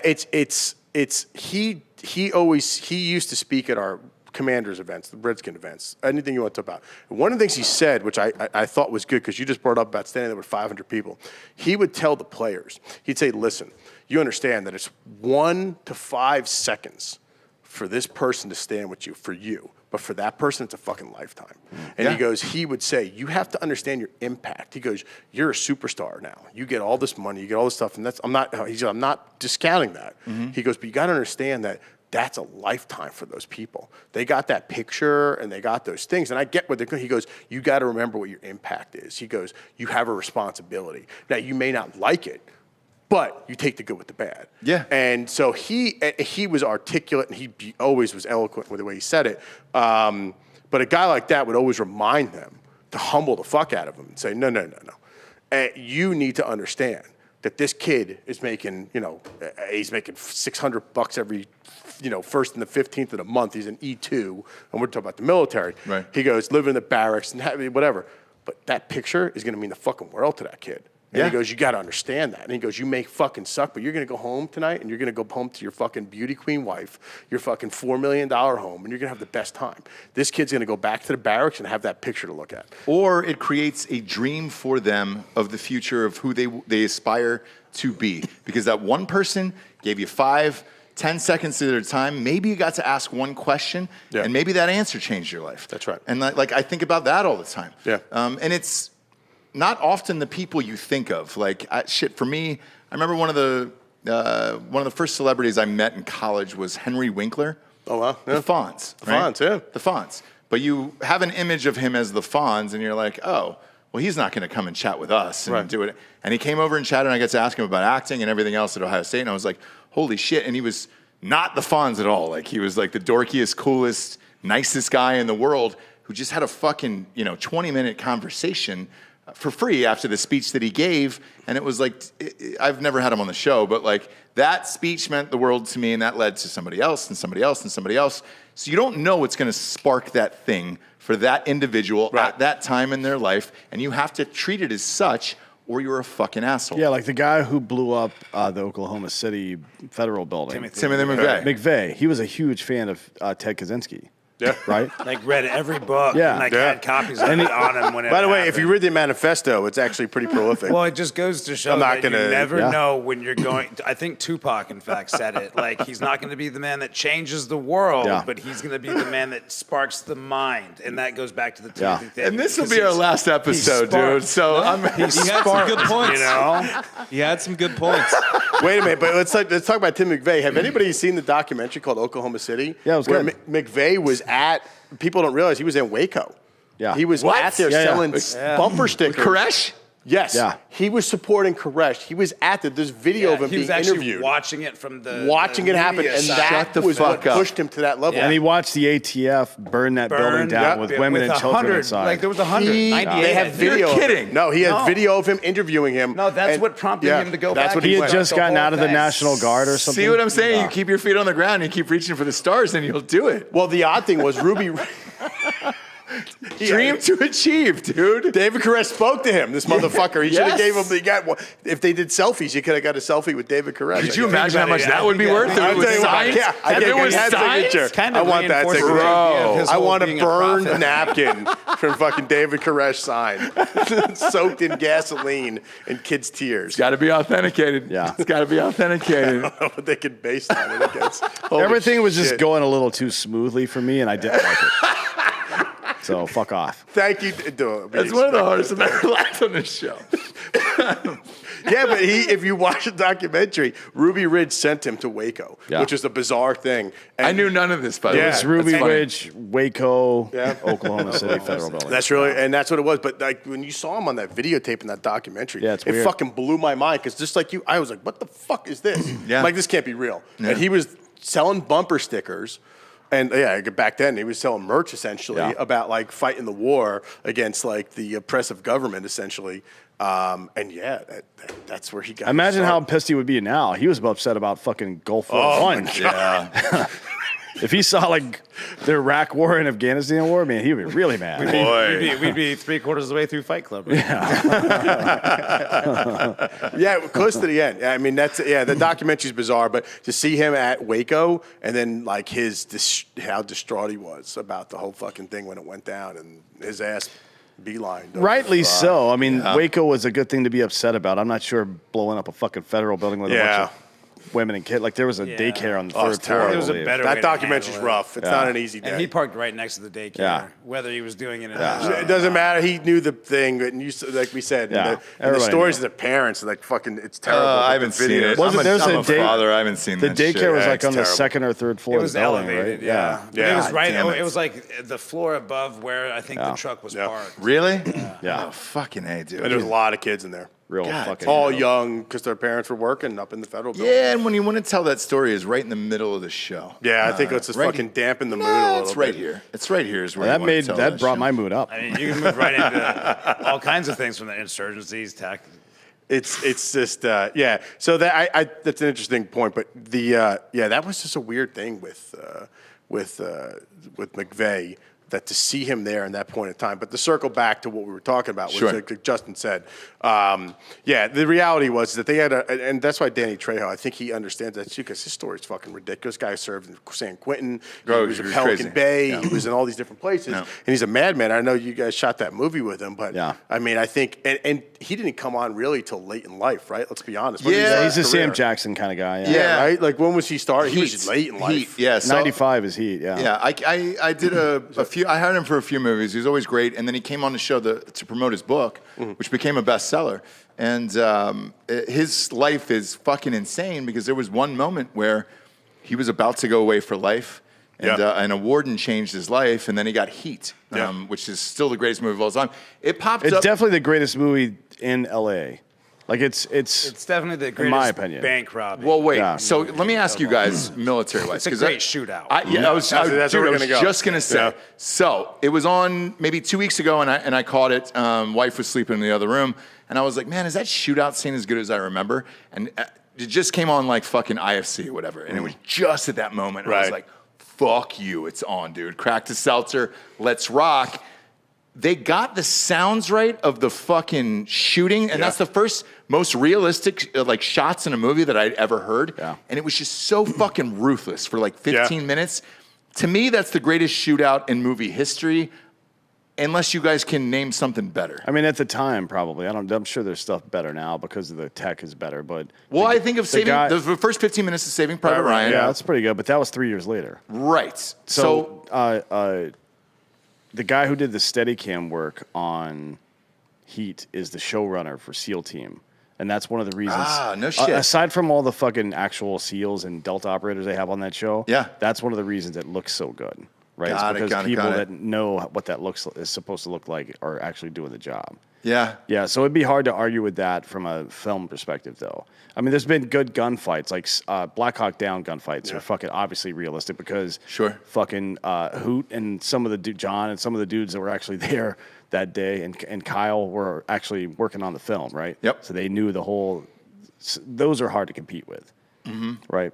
C: used to speak at our Commanders events, the Redskin events, anything you want to talk about. One of the things he said, which I thought was good, because you just brought up about standing there with 500 people, he would tell the players, he'd say, listen, you understand that it's 1 to 5 seconds for this person to stand with you, for you. But for that person, it's a fucking lifetime. And he would say, you have to understand your impact. He goes, you're a superstar now. You get all this money, you get all this stuff, and I'm not discounting that. He goes, but you got to understand that that's a lifetime for those people. They got that picture and they got those things. And I get what he goes, you got to remember what your impact is. He goes, you have a responsibility. Now, you may not like it, but you take the good with the bad.
B: Yeah.
C: And so he was articulate, and he always was eloquent with the way he said it. But a guy like that would always remind them to humble the fuck out of him and say, no. You need to understand that this kid is making, he's making $600 every, first and the 15th of the month. He's an E2, and we're talking about the military.
B: Right.
C: He goes, live in the barracks and whatever. But that picture is going to mean the fucking world to that kid. And he goes, you got to understand that. And he goes, you may fucking suck, but you're going to go home tonight, and you're going to go home to your fucking beauty queen wife, your fucking $4 million home, and you're going to have the best time. This kid's going to go back to the barracks and have that picture to look at.
B: Or it creates a dream for them of the future of who they aspire to be. Because that one person gave you 5, 10 seconds of their time. Maybe you got to ask one question, and maybe that answer changed your life.
C: That's right.
B: And I think about that all the time.
C: Yeah.
B: And it's not often the people you think of. For me, I remember one of the first celebrities I met in college was Henry Winkler.
C: Oh, wow. Yeah.
B: The Fonz.
C: The Fonz, yeah.
B: The Fonz. But you have an image of him as the Fonz, and you're like, oh, well, he's not going to come and chat with us and do it. And he came over and chatted, and I got to ask him about acting and everything else at Ohio State, and I was like, holy shit. And he was not the Fonz at all. He was the dorkiest, coolest, nicest guy in the world who just had a fucking, 20-minute conversation for free after the speech that he gave. And it was I've never had him on the show, but that speech meant the world to me, and that led to somebody else and somebody else and somebody else. So you don't know what's going to spark that thing for that individual at that time in their life, and you have to treat it as such, or you're a fucking asshole.
D: Yeah, like the guy who blew up the Oklahoma City Federal Building.
B: Timothy McVeigh.
D: McVeigh. He was a huge fan of Ted Kaczynski.
C: Yeah.
D: Right?
E: Read every book.
D: Yeah.
E: And had copies of it on him whenever.
C: By the way, if you read the manifesto, it's actually pretty prolific.
E: Well, it just goes to show that you never know when you're going. I think Tupac, in fact, said it. He's not going to be the man that changes the world, but he's going to be the man that sparks the mind. And that goes back to the Timothy thing.
B: And this will be our last episode, dude. So
F: he had some good points. He had some good points.
C: Wait a minute, but let's talk about Tim McVeigh. Have anybody seen the documentary called Oklahoma City?
D: Yeah, it was
C: where
D: good.
C: McVeigh was at. People don't realize he was in Waco.
D: Yeah.
C: He was at there selling bumper stickers.
B: Koresh?
C: Yes.
D: Yeah.
C: He was supporting Koresh. He was at there's video of him being interviewed.
E: He was watching it from the
C: watching it happen, and that was what pushed him to that level.
D: And he watched the ATF burn that building down with women and children inside.
E: There was 198.
C: They have video.
B: You're kidding.
C: No, he had video of him interviewing him.
E: No, that's what prompted him to go back.
C: That's what
D: he had
C: went.
D: just gotten out of the National Guard or something.
B: See what I'm saying? You keep your feet on the ground, you keep reaching for the stars, and you'll do it.
C: Well, the odd thing was Ruby.
B: Dream to achieve, dude.
C: David Koresh spoke to him, this motherfucker. He should have gave him if they did selfies, you could have got a selfie with David Koresh.
B: Could you imagine how much that would be worth? If it was signed?
C: If it was signed? I want that signature. Bro, I want a burned napkin from fucking David Koresh signed, soaked in gasoline and kids' tears.
B: It's got to be authenticated.
D: Yeah.
B: It's got to be authenticated.
C: I don't know what they could base on it against.
D: Everything was just going a little too smoothly for me, and I didn't like it. So fuck off.
C: Thank you.
B: That's one of the hardest I've ever laughed on this show.
C: Yeah, but if you watch the documentary, Ruby Ridge sent him to Waco, which is a bizarre thing. And
B: I knew none of this, by the way.
D: It was Ruby Ridge, Waco, Oklahoma City Federal Building.
C: That's and that's what it was. But when you saw him on that videotape in that documentary,
D: it's
C: it
D: weird.
C: fucking blew my mind because just like you, I was like, what the fuck is this? Like, this can't be real. Yeah. And he was selling bumper stickers. And back then he was selling merch essentially about fighting the war against the oppressive government essentially. That's where he got.
D: Imagine how pissed he would be now. He was upset about fucking Gulf War One.
B: Yeah.
D: If he saw the Iraq War and Afghanistan War, man, he'd be really mad.
E: We'd be 3/4 of the way through Fight Club. Right?
C: Yeah, close to the end. I mean, the documentary's bizarre, but to see him at Waco and then how distraught he was about the whole fucking thing when it went down and his ass beeline.
D: Rightly so. I mean, Waco was a good thing to be upset about. I'm not sure blowing up a fucking federal building with a bunch of women and kids. Like there was a daycare on the third floor.
E: There was a better way
C: That
E: to
C: documentary's
E: handle it.
C: rough. It's not an easy day.
E: And he parked right next to the daycare, whether he was doing it or not.
C: It doesn't matter. He knew the thing, and like we said, and the stories of the parents, like fucking, it's terrible.
B: I haven't seen it. I'm a father. I haven't seen
D: the
B: that
D: daycare
B: shit.
D: was like on the
C: terrible.
D: second or third floor.
E: It was
D: of the building,
E: elevated,
D: right?
E: yeah. But
C: Yeah.
E: it was right.
B: damn it.
E: It was like the floor above where I think the truck was parked.
B: Really?
D: Yeah.
B: Oh, fucking A, dude.
C: And there's a lot of kids in there.
D: Real
B: God,
D: fucking.
C: All young because their parents were working up in the federal building.
B: Yeah, and when you want to tell that story is right in the middle of the show.
C: Yeah, I think let's just
B: right
C: fucking dampen the mood a
B: Nah,
C: little
B: it's right
C: bit.
B: here. It's right here is where
D: That
B: you wanna
D: made
B: tell
D: that brought
B: shit.
D: my mood up.
E: I mean, you can move right into all kinds of things from the insurgencies, tech.
C: It's just So that that's an interesting point, but that was just a weird thing with McVay. That to see him there in that point in time, but to circle back to what we were talking about, which like Justin said, the reality was that they had and that's why Danny Trejo, I think he understands that too, because his story is fucking ridiculous. Guy served in San Quentin, he was in Pelican Bay, he was in all these different places, and he's a madman. I know you guys shot that movie with him, but I mean, I think, and he didn't come on really till late in life, right? Let's be honest.
D: He's a Sam Jackson kind of guy.
C: Yeah, right. Like when was he started? He was
B: Heat.
C: late in life.
B: Heat. Yeah, so,
D: 95 is Heat. Yeah.
B: Yeah, I did a few. I hired him for a few movies. He was always great, and then he came on the show to promote his book, which became a bestseller. And his life is fucking insane because there was one moment where he was about to go away for life, and a warden changed his life, and then he got Heat, which is still the greatest movie of all time. It popped
D: It's
B: up.
D: definitely the greatest movie in L.A. Like it's
E: definitely the greatest
D: in my opinion.
E: bank robbing.
B: Well, wait.
D: Yeah.
B: So let me ask you guys, military-wise,
E: It's a great shootout.
B: I was
C: That's where we're gonna go.
B: just gonna say.
C: Yeah.
B: So it was on maybe 2 weeks ago, and I caught it. Wife was sleeping in the other room, and I was like, "Man, is that shootout scene as good as I remember?" And it just came on like fucking IFC or whatever, and it was just at that moment. I was like, "Fuck you, it's on, dude! Cracked a seltzer, let's rock." They got the sounds right of the fucking shooting, and that's the first most realistic like shots in a movie that I'd ever heard.
D: Yeah.
B: And it was just so fucking ruthless for like 15 minutes. To me, that's the greatest shootout in movie history, unless you guys can name something better.
D: I mean, at the time, probably. I'm sure there's stuff better now because the tech is better. But
B: I think of the first 15 minutes of Saving Private Ryan.
D: Yeah, that's pretty good. But that was 3 years later.
B: Right.
D: So the guy who did the Steadicam work on Heat is the showrunner for SEAL Team. And that's one of the reasons.
B: No shit.
D: Aside from all the fucking actual SEALs and Delta operators they have on that show, that's one of the reasons it looks so good. Right? It's because people that know what that is supposed to look like are actually doing the job.
B: Yeah.
D: Yeah, so it'd be hard to argue with that from a film perspective, though. I mean, there's been good gunfights, like Black Hawk Down gunfights are fucking obviously realistic because fucking Hoot and some of the John and some of the dudes that were actually there that day and Kyle were actually working on the film, right?
B: Yep.
D: So they knew the whole. Those are hard to compete with, right?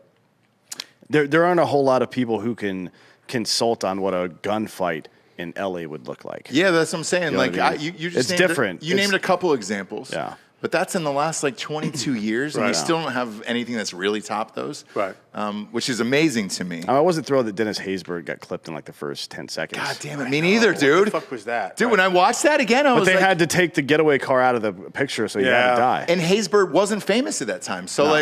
D: There aren't a whole lot of people who can consult on what a gunfight in LA would look like.
B: Yeah, that's what I'm saying.
D: You know
B: like
D: what I mean?
B: you just
D: it's
B: named
D: different.
B: You named a couple examples.
D: Yeah.
B: But that's in the last like 22 years, and we still don't have anything that's really topped those.
C: Right.
B: Which is amazing to me.
D: I wasn't thrilled that Dennis Haysbert got clipped in like the first 10 seconds.
B: God damn it, me neither, dude.
C: What the fuck was that?
B: Dude, when I watched that again, I was
D: But they
B: like,
D: had to take the getaway car out of the picture, so he had to die.
B: and Haysbert wasn't famous at that time, so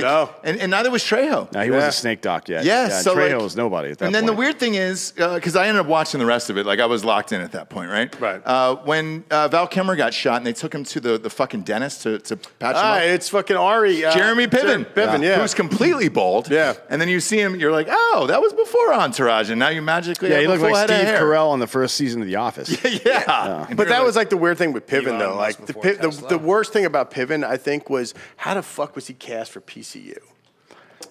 B: and neither was Trejo.
D: No, he wasn't snake docked yet.
B: Yeah, so
D: Trejo
B: like,
D: was nobody at that
B: And then
D: point.
B: the weird thing is, because I ended up watching the rest of it, like I was locked in at that point, right?
C: Right.
B: When Val Kilmer got shot and they took him to the fucking dentist to patch him up.
C: It's fucking Ari.
B: Jeremy Piven.
C: Who's
B: completely bald.
C: Yeah.
B: And then you see him, you're like, oh, that was before Entourage, and now you magically have
D: he
B: a
D: looked
B: full
D: like
B: head of
D: Steve
B: hair.
D: Carell on the first season of The Office.
B: Yeah.
C: But that was like the weird thing with Piven,
E: Elon
C: though.
E: Musk
C: Like
E: before
C: the worst thing about Piven, I think, was how the fuck was he cast for PCU?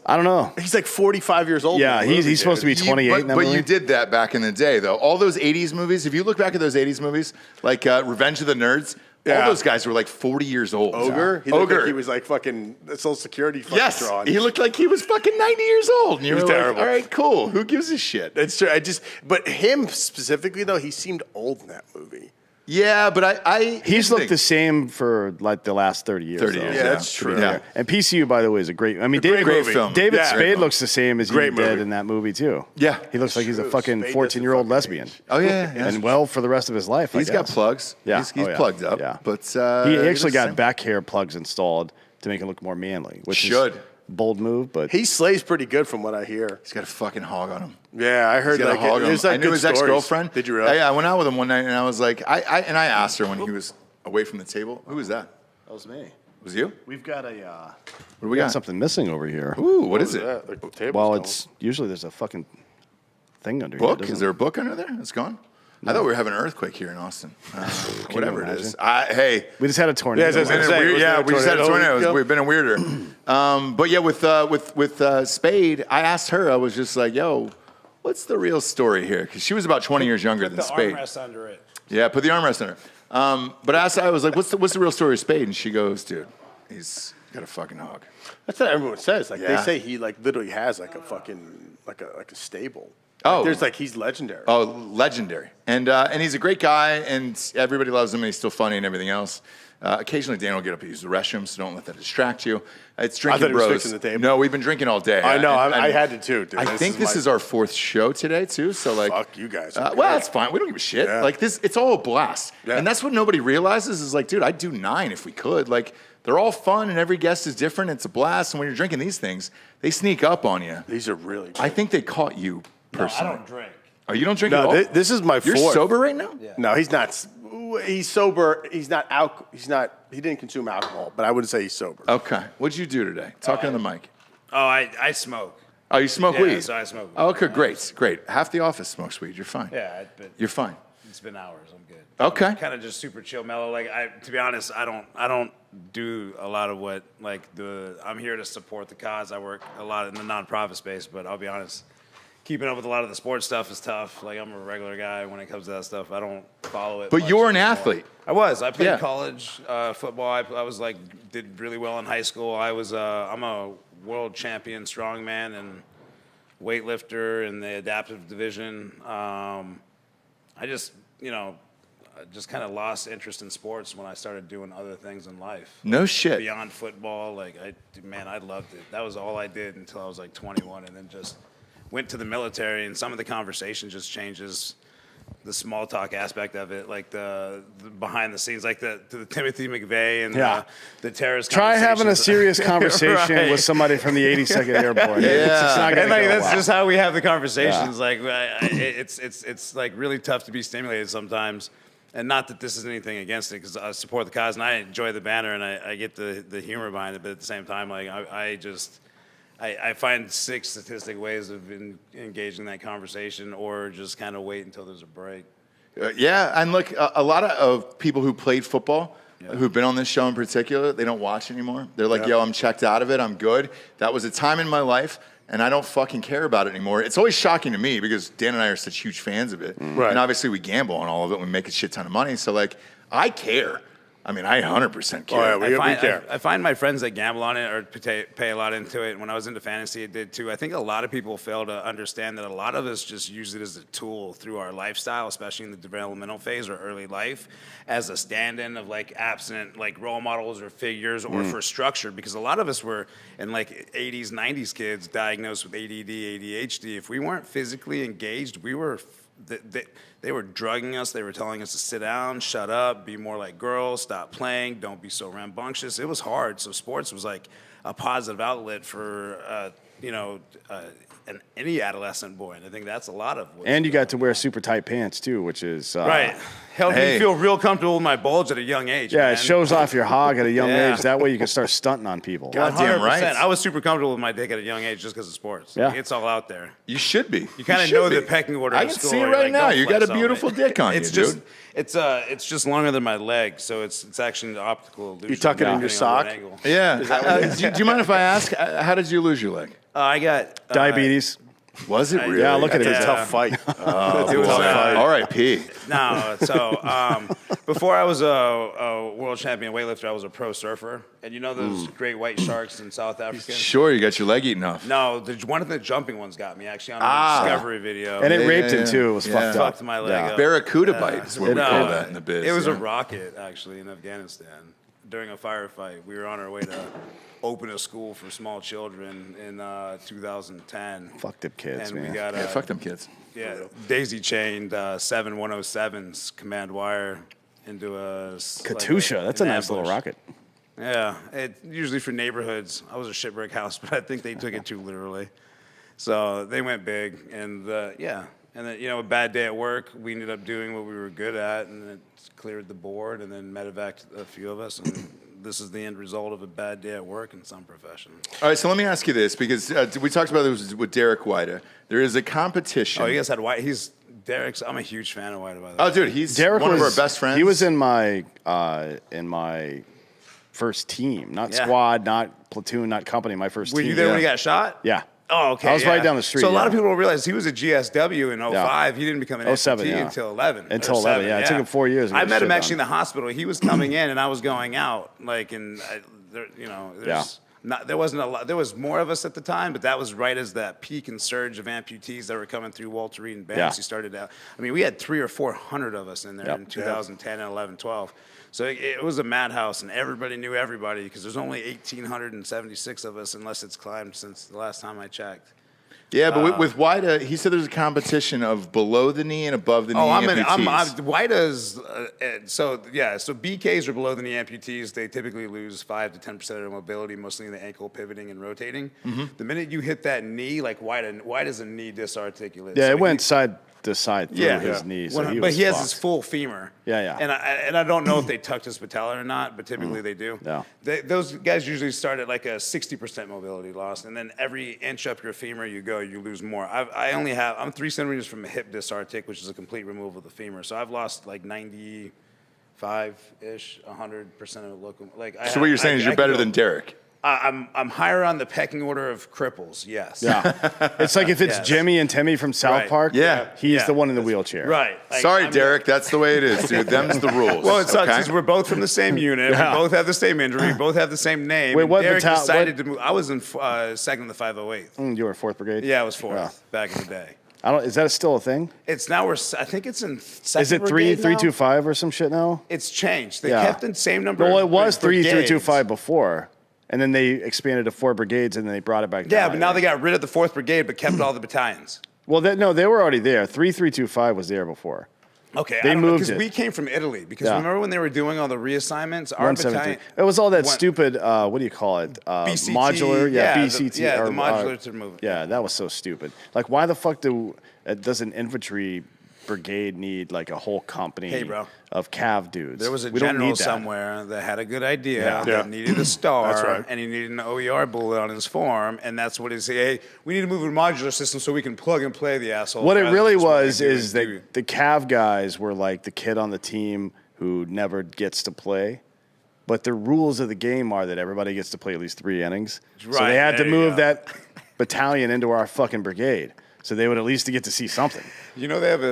D: I don't know.
C: He's like 45 years old.
D: Yeah,
C: in the movie,
D: he's supposed to be 28 in that
B: But
D: movie.
B: you did that back in the day, though. All those 80s movies, if you look back at those 80s movies, like Revenge of the Nerds, all those guys were like 40 years old.
C: Ogre? He looked like he was like fucking Social Security fucking drawn.
B: He looked like he was fucking 90 years old. And you
C: was
B: were like,
C: terrible.
B: all right, cool. Who gives a shit?
C: It's true. But him specifically, though, he seemed old in that movie.
B: Yeah, but
D: He's looked the same for like the last 30 years.
B: 30
D: though.
B: years,
C: Yeah, that's true.
B: Yeah.
D: And PCU, by the way, is a great. I mean,
C: great movie.
B: film.
D: David
C: Yeah.
D: Spade
B: Great
D: looks the same as he
C: Great
D: did
C: movie.
D: in that movie too.
B: Yeah.
D: he looks like he's a
C: True.
D: fucking
C: Spade
D: 14-year-old
C: doesn't fucking
D: lesbian.
C: age.
B: Oh, yeah.
D: And well for the rest of his life.
B: He's
D: I
B: got
D: guess.
B: plugs.
D: Yeah.
B: He's plugged up.
D: Yeah.
B: But
D: He actually got back hair plugs installed to make it look more manly. Which
B: Should.
D: bold move, but
C: he slays pretty good from what I hear.
B: He's got a fucking hog on him.
C: Yeah, I heard
B: He's got a hog on him. I knew his ex-girlfriend.
C: Did you really?
B: Yeah, I went out with him one night, and I was like, I asked her when he was away from the table. Who was that?
D: that was me.
B: Was you?
D: We've got a
B: What do we got?
D: something missing over here.
B: Ooh, what is it?
C: Like the table's
D: Well,
C: gone.
D: it's usually there's a fucking thing under
B: Book?
D: here.
B: Is there a book under there? It's gone. I thought we were having an earthquake here in Austin. Whatever it
D: imagine?
B: is. Hey.
D: We just had a tornado.
C: Yeah,
B: It's been a weird- yeah, we just had a tornado. We've been a weirder. But yeah, with Spade, I asked her. I was just like, "Yo, what's the real story here?" Because she was about 20 years younger than
E: the
B: Spade.
E: armrest under it.
B: Yeah, put the armrest under. But I was like, "What's the real story of Spade?" And she goes, "Dude, he's got a fucking hog."
C: That's what everyone says. Like
B: Yeah.
C: they say, he like literally has like a fucking like a stable.
B: Oh.
C: There's like he's legendary.
B: Oh, legendary. And he's a great guy, and everybody loves him, and he's still funny and everything else. Occasionally, Dan will get up and use the restroom, so don't let that distract you. It's Drinkin'
C: thought he was
B: Bros.
C: fixing the table.
B: No, we've been drinking all day.
C: I know. I had to too, dude.
B: I think this is our fourth show today, too. So, like,
C: Fuck you guys.
B: well, that's fine. We don't give a shit.
C: Yeah.
B: Like, it's all a blast.
C: Yeah.
B: And that's what nobody realizes is, like, dude, I'd do 9 if we could. Like, they're all fun, and every guest is different. It's a blast. And when you're drinking these things, they sneak up on you.
C: These are really good.
B: I think they caught you
E: No,
B: personally.
E: I don't drink.
B: Oh, you don't drink at
C: No,
B: all?
C: this is my
B: You're
C: fourth.
B: sober right now?
E: Yeah.
C: No, he's not. He's sober. He's not out. He's not. He didn't consume alcohol, but I wouldn't say he's sober.
B: Okay. What'd you do today? Talking to the mic.
E: Oh, I smoke.
B: Oh, you smoke
E: Yeah,
B: weed?
E: so I smoke weed.
B: Oh, okay, great. Half the office smokes weed. You're fine.
E: Yeah, but
B: You're fine.
E: it's been hours. I'm good.
B: Okay.
E: Kind of just super chill, mellow. Like to be honest, I don't do a lot of what I'm here to support the cause. I work a lot in the nonprofit space, but I'll be honest, keeping up with a lot of the sports stuff is tough. Like I'm a regular guy when it comes to that stuff. I don't follow it.
B: But
E: much
B: you're an
E: anymore.
B: athlete.
E: I was. I played
B: Yeah.
E: college football. I was like did really well in high school. I'm a world champion strongman and weightlifter in the adaptive division. I just kind of lost interest in sports when I started doing other things in life.
B: No shit.
E: Beyond football, like I loved it. That was all I did until I was like 21, and then just went to the military. And some of the conversation just changes the small talk aspect of it, like the behind the scenes, like the Timothy McVeigh and the terrorist.
D: Try having a serious conversation
E: Right.
D: with somebody from the 82nd Airborne.
B: Yeah.
D: It's just not gonna
E: And like
D: go
E: that's
D: well.
E: just how we have the conversations. Like it's like really tough to be stimulated sometimes. And not that this is anything against it, because I support the cause and I enjoy the banner and I get the humor behind it. But at the same time, like I find sick statistic ways of engaging that conversation, or just kind of wait until there's a break.
B: Yeah, and look, a lot of people who played football, who've been on this show in particular, they don't watch anymore. They're like, yo, I'm checked out of it. I'm good. That was a time in my life, and I don't fucking care about it anymore. It's always shocking to me because Dan and I are such huge fans of it.
C: Right.
B: And obviously we gamble on all of it. We make a shit ton of money. So, like, I care. I mean, I 100% care.
C: Oh, yeah, we care.
E: I find my friends that gamble on it or pay a lot into it. When I was into fantasy, it did too. I think a lot of people fail to understand that a lot of us just use it as a tool through our lifestyle, especially in the developmental phase or early life, as a stand-in of like absent like role models or figures or for structure. Because a lot of us were in like 80s, 90s kids diagnosed with ADD, ADHD. If we weren't physically engaged, we were. They were drugging us. They were telling us to sit down, shut up, be more like girls, stop playing, don't be so rambunctious. It was hard. So sports was like a positive outlet for, any adolescent boy. And I think that's a lot of what.
D: And you got to wear super tight pants too, which is
E: right. Helped me feel real comfortable with my bulge at a young age.
D: Yeah,
E: man.
D: it shows off your hog at a young
E: Yeah.
D: age. That way you can start stunting on people.
B: Goddamn right.
E: I was super comfortable with my dick at a young age just because of sports.
D: Yeah.
E: Like, it's all out there.
B: You should be.
E: You kind of
B: should
E: know
B: be.
E: the pecking order.
B: I
E: of
B: can
E: school
B: see it
E: where
B: right
E: you're
B: now.
E: like,
B: You
E: don't
B: got a
E: flex on
B: beautiful
E: it.
B: dick on
E: It's
B: you,
E: just,
B: dude.
E: It's just longer than my leg, so it's actually an optical illusion.
C: You tuck it in your
E: depending on what
C: sock?
E: angle.
B: Yeah. Do you mind if I ask, how did you lose your leg?
E: I got
D: Diabetes.
B: Was it really?
D: Yeah, look at it.
C: It's a
E: Yeah.
C: tough fight.
E: It was
B: R.I.P.
E: no. So before I was a world champion weightlifter, I was a pro surfer, and you know those great white sharks in South Africa.
B: Sure, you got your leg eaten off.
E: No, one of the jumping ones got me actually on a Discovery video.
D: And it
B: Yeah,
D: raped
B: yeah,
D: him too. It was
B: yeah.
D: fucked up.
E: Fucked my leg up.
B: Barracuda bite is what we
E: No,
B: call that in the biz.
E: It was a
B: yeah.
E: rocket, actually, in Afghanistan. During a firefight, we were on our way to open a school for small children in 2010.
D: Fuck them kids,
E: and
D: man.
E: we got
B: Yeah, fuck them kids.
E: daisy chained 7107's command wire into a
D: Katusha. That's a
E: an
D: nice little
E: ambush.
D: rocket.
E: Yeah, usually for neighborhoods. I was a shit brick house, but I think they took it too literally. So they went big, and and then a bad day at work. We ended up doing what we were good at, and it cleared the board, and then medevaced a few of us, and this is the end result of a bad day at work in some profession.
B: All right, so let me ask you this, because we talked about this with Derek White. There is a competition.
E: Oh, you guys had White. I'm a huge fan of White, by the way.
B: Oh, dude, he's
D: Derek
B: one of our best friends.
D: He was in my first team, not squad, not platoon, not company. My first team.
E: Were you there when he got shot?
D: Yeah.
E: Oh, okay.
D: I was right down the street.
E: So a lot of people don't realize he was a GSW in 05. He didn't become an
D: 07,
E: SPT until 11.
D: Until 11, yeah. It took him 4 years.
E: I met him actually in the hospital. He was coming in, and I was going out. There wasn't a lot. There was more of us at the time, but that was right as that peak and surge of amputees that were coming through Walter Reed and Banks. He started out. I mean, we had 300 or 400 of us in there in 2010 and 11, 12. So it was a madhouse, and everybody knew everybody because there's only 1,876 of us, unless it's climbed since the last time I checked.
B: Yeah, but with Wida, he said there's a competition of below the knee and above the knee amputees.
E: Wida's, so BKs are below the knee amputees. They typically lose 5 to 10% of their mobility, mostly in the ankle pivoting and rotating. Mm-hmm. The minute you hit that knee, like Wida's a knee disarticulate.
D: Yeah, so it went side to side through his knees. So
E: but he has his full femur.
D: Yeah.
E: And I don't know if they tucked his patella or not, but typically they do.
D: Yeah.
E: Those guys usually start at like a 60% mobility loss, and then every inch up your femur you go, you lose more. I'm 3 centimeters from a hip disartic, which is a complete removal of the femur. So I've lost like 95-ish, 100% of local.
B: So what you're saying is you're better than Derek.
E: I'm higher on the pecking order of cripples, yes.
D: Yeah. It's like if it's Jimmy and Timmy from South Park, he's the one in the wheelchair.
E: Right.
B: Sorry, Derek, that's the way it is, dude. Them's the rules.
E: Well, it sucks because we're both from the same unit. We both have the same injury. We both have the same name.
D: Wait, what
E: Derek decided to move. I was in second of the 508th.
D: You were 4th Brigade?
E: Yeah, I was 4th back in the day.
D: Is that still a thing?
E: It's now. I think it's in 2nd.
D: Is it 325 or some shit now?
E: It's changed. They kept the same number.
D: Well, it was 325 before. And then they expanded to 4 brigades, and then they brought it back down.
E: Yeah, but now they got rid of the 4th Brigade, but kept all the battalions.
D: Well, they were already there. 3325 was there before.
E: Okay,
D: they moved
E: because we came from Italy. Because remember when they were doing all the reassignments, our battalion.
D: It was all that stupid. What do you call it?
E: BCT,
D: modular. Yeah, BCT.
E: The modular to move.
D: Yeah, that was so stupid. Like, why the fuck does an infantry brigade need like a whole company of cav dudes?
E: There was a general somewhere that had a good idea that needed a star, and he needed an OER bullet on his form, and that's what he said. Hey, we need to move a modular system so we can plug and play the asshole.
D: What it really was is that the cav guys were like the kid on the team who never gets to play. But the rules of the game are that everybody gets to play at least 3 innings. Right, so they had to move that battalion into our fucking brigade. So they would at least get to see something.
E: You know they have an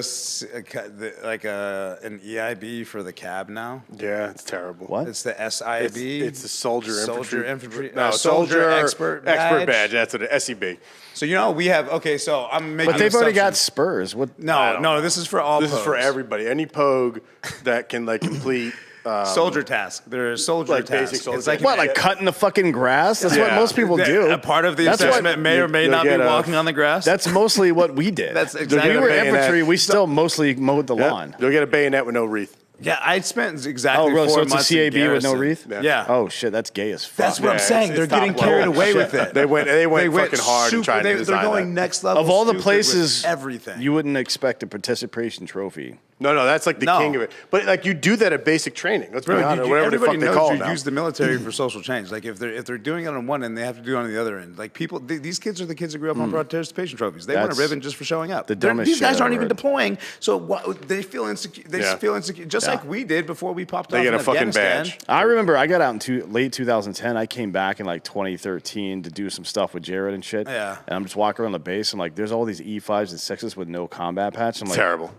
E: EIB for the cab now?
C: Yeah, it's terrible.
D: What?
E: It's the SIB.
C: It's the soldier infantry.
E: No, soldier expert badge.
C: That's an SEB.
E: So we have so I'm making.
D: But they've already got spurs. What?
E: No. This is for all.
C: This is for everybody. Any pogue that can complete.
E: Soldier task. There's soldier tasks.
C: Basic soldier.
E: It's like
D: like cutting the fucking grass? That's what most people do.
E: A part of the assessment may or may not be walking on the grass.
D: That's mostly what we did.
E: That's exactly.
D: We were infantry. We still mostly mowed the lawn.
C: You'll get a bayonet with no wreath.
E: Yeah, I spent exactly 4
D: so
E: months
D: it's a CAB with no wreath?
E: Yeah.
D: Oh, shit, that's gay as fuck.
E: That's what I'm saying. They're getting carried away with it.
C: They went fucking hard and trying to design
E: They're going next level.
D: Of all the places,
E: everything.
D: You wouldn't expect a participation trophy.
C: No, that's like the king of it. But you do that at basic training. Let's be honest. Whatever the fuck they call it now.
E: Use the military for social change. Like if they're doing it on one end, they have to do it on the other end. Like these kids are the kids that grew up on participation trophies. They want a ribbon just for showing up. These guys aren't even deploying, so they feel insecure. They feel insecure, just like we did before we popped off.
C: They get
E: a
C: fucking badge.
D: I remember I got out in late 2010. I came back in like 2013 to do some stuff with Jared and shit.
E: Yeah.
D: And I'm just walking around the base. I'm like, there's all these E5s and 6s with no combat patch. I'm like,
C: terrible.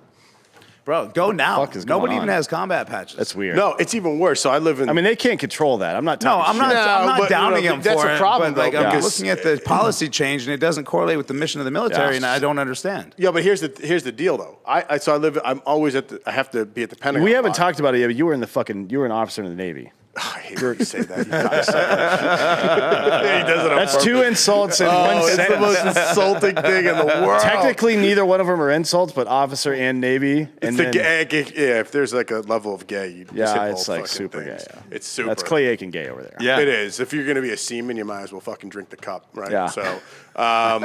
E: Bro, go now. Nobody even has combat patches.
D: That's weird.
C: No, it's even worse. So I live in.
D: I mean, they can't control that. I'm not. I'm
E: not downing them for it.
C: That's a problem.
E: But I'm looking at the policy change, and it doesn't correlate with the mission of the military, and I don't understand.
C: Yeah, but here's the deal, though. I'm always I have to be at the Pentagon.
D: We haven't talked about it yet, but you were an officer in the Navy.
C: I hate when you say that. He does it on
D: That's
C: purpose.
D: 2 insults in one
C: It's
D: sentence.
C: the most insulting thing in the world.
D: Technically, neither one of them are insults, but officer and Navy. And then,
C: if there's like a level of gay, you just hit
D: it's
C: both
D: like
C: fucking
D: super
C: things.
D: gay. Yeah.
C: It's super.
D: That's Clay Aiken gay over there.
B: Yeah.
C: It is. If you're going to be a seaman, you might as well fucking drink the cup, right?
D: Yeah.
C: So, I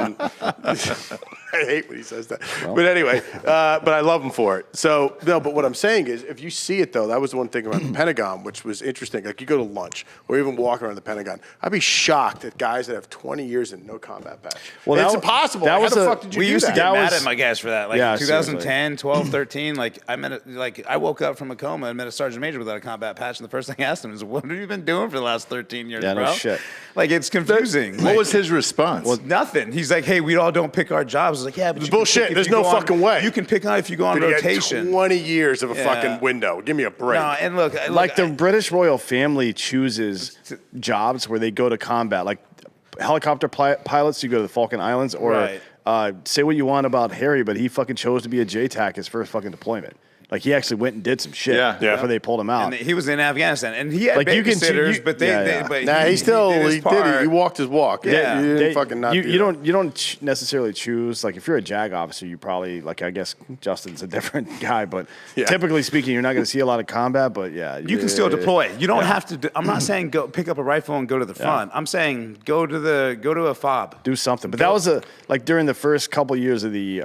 C: hate when he says that. But anyway, but I love him for it. So, no, but what I'm saying is, if you see it, though, that was the one thing about the Pentagon, which was interesting. Like, you go to lunch or even walk around the Pentagon, I'd be shocked at guys that have 20 years and no combat badge.
D: Well,
C: It's
D: that-
C: impossible.
D: that
C: How
D: was
C: the
D: a-
C: fuck did you
E: We
C: do
E: used to
C: that?
E: get
D: That
E: mad
D: was-
E: at my guys for that. Like
D: Yeah,
E: 2010, 12, 13. Like I woke up from a coma and met a sergeant major without a combat patch, and the first thing I asked him is, "What have you been doing for the last 13 years,
D: Yeah, no
E: bro?"
D: shit.
E: Like it's confusing.
B: What was his response?
E: Nothing. He's like, "Hey, we all don't pick our jobs." I was like, "Yeah, but you can
C: bullshit.
E: pick if
C: There's
E: you
C: no
E: go on-
C: fucking way.
E: You can pick on if you go on
C: Dude, he had
E: rotation."
C: 20 years of a
E: Yeah.
C: fucking window. Give me a break.
E: No, and look,
D: Like the British royal family chooses jobs where they go to combat. Like helicopter pilots, you go to the Falkland Islands, or
E: Right.
D: say what you want about Harry, but he fucking chose to be a JTAC his first fucking deployment. Like he actually went and did some shit
B: Yeah.
D: before they pulled him out.
E: And he was in Afghanistan, and he had
D: Like, you can
E: babysitters,
D: you-
E: but they,
D: yeah,
E: they
D: yeah.
E: but
C: Nah, he still
E: did his
C: he
E: part.
C: He walked his walk.
E: Yeah.
C: You didn't
D: They-
C: fucking not.
D: you,
C: do
D: you
C: that.
D: don't necessarily choose, like if you're a JAG officer, you probably, like, I guess Justin's a different guy, but
C: Yeah.
D: typically speaking, you're not going to see a lot of combat. But yeah,
E: You can still deploy. You don't have to. I'm not saying go pick up a rifle and go to the front. I'm saying go to a fob.
D: do something. But that was like during the first couple years of the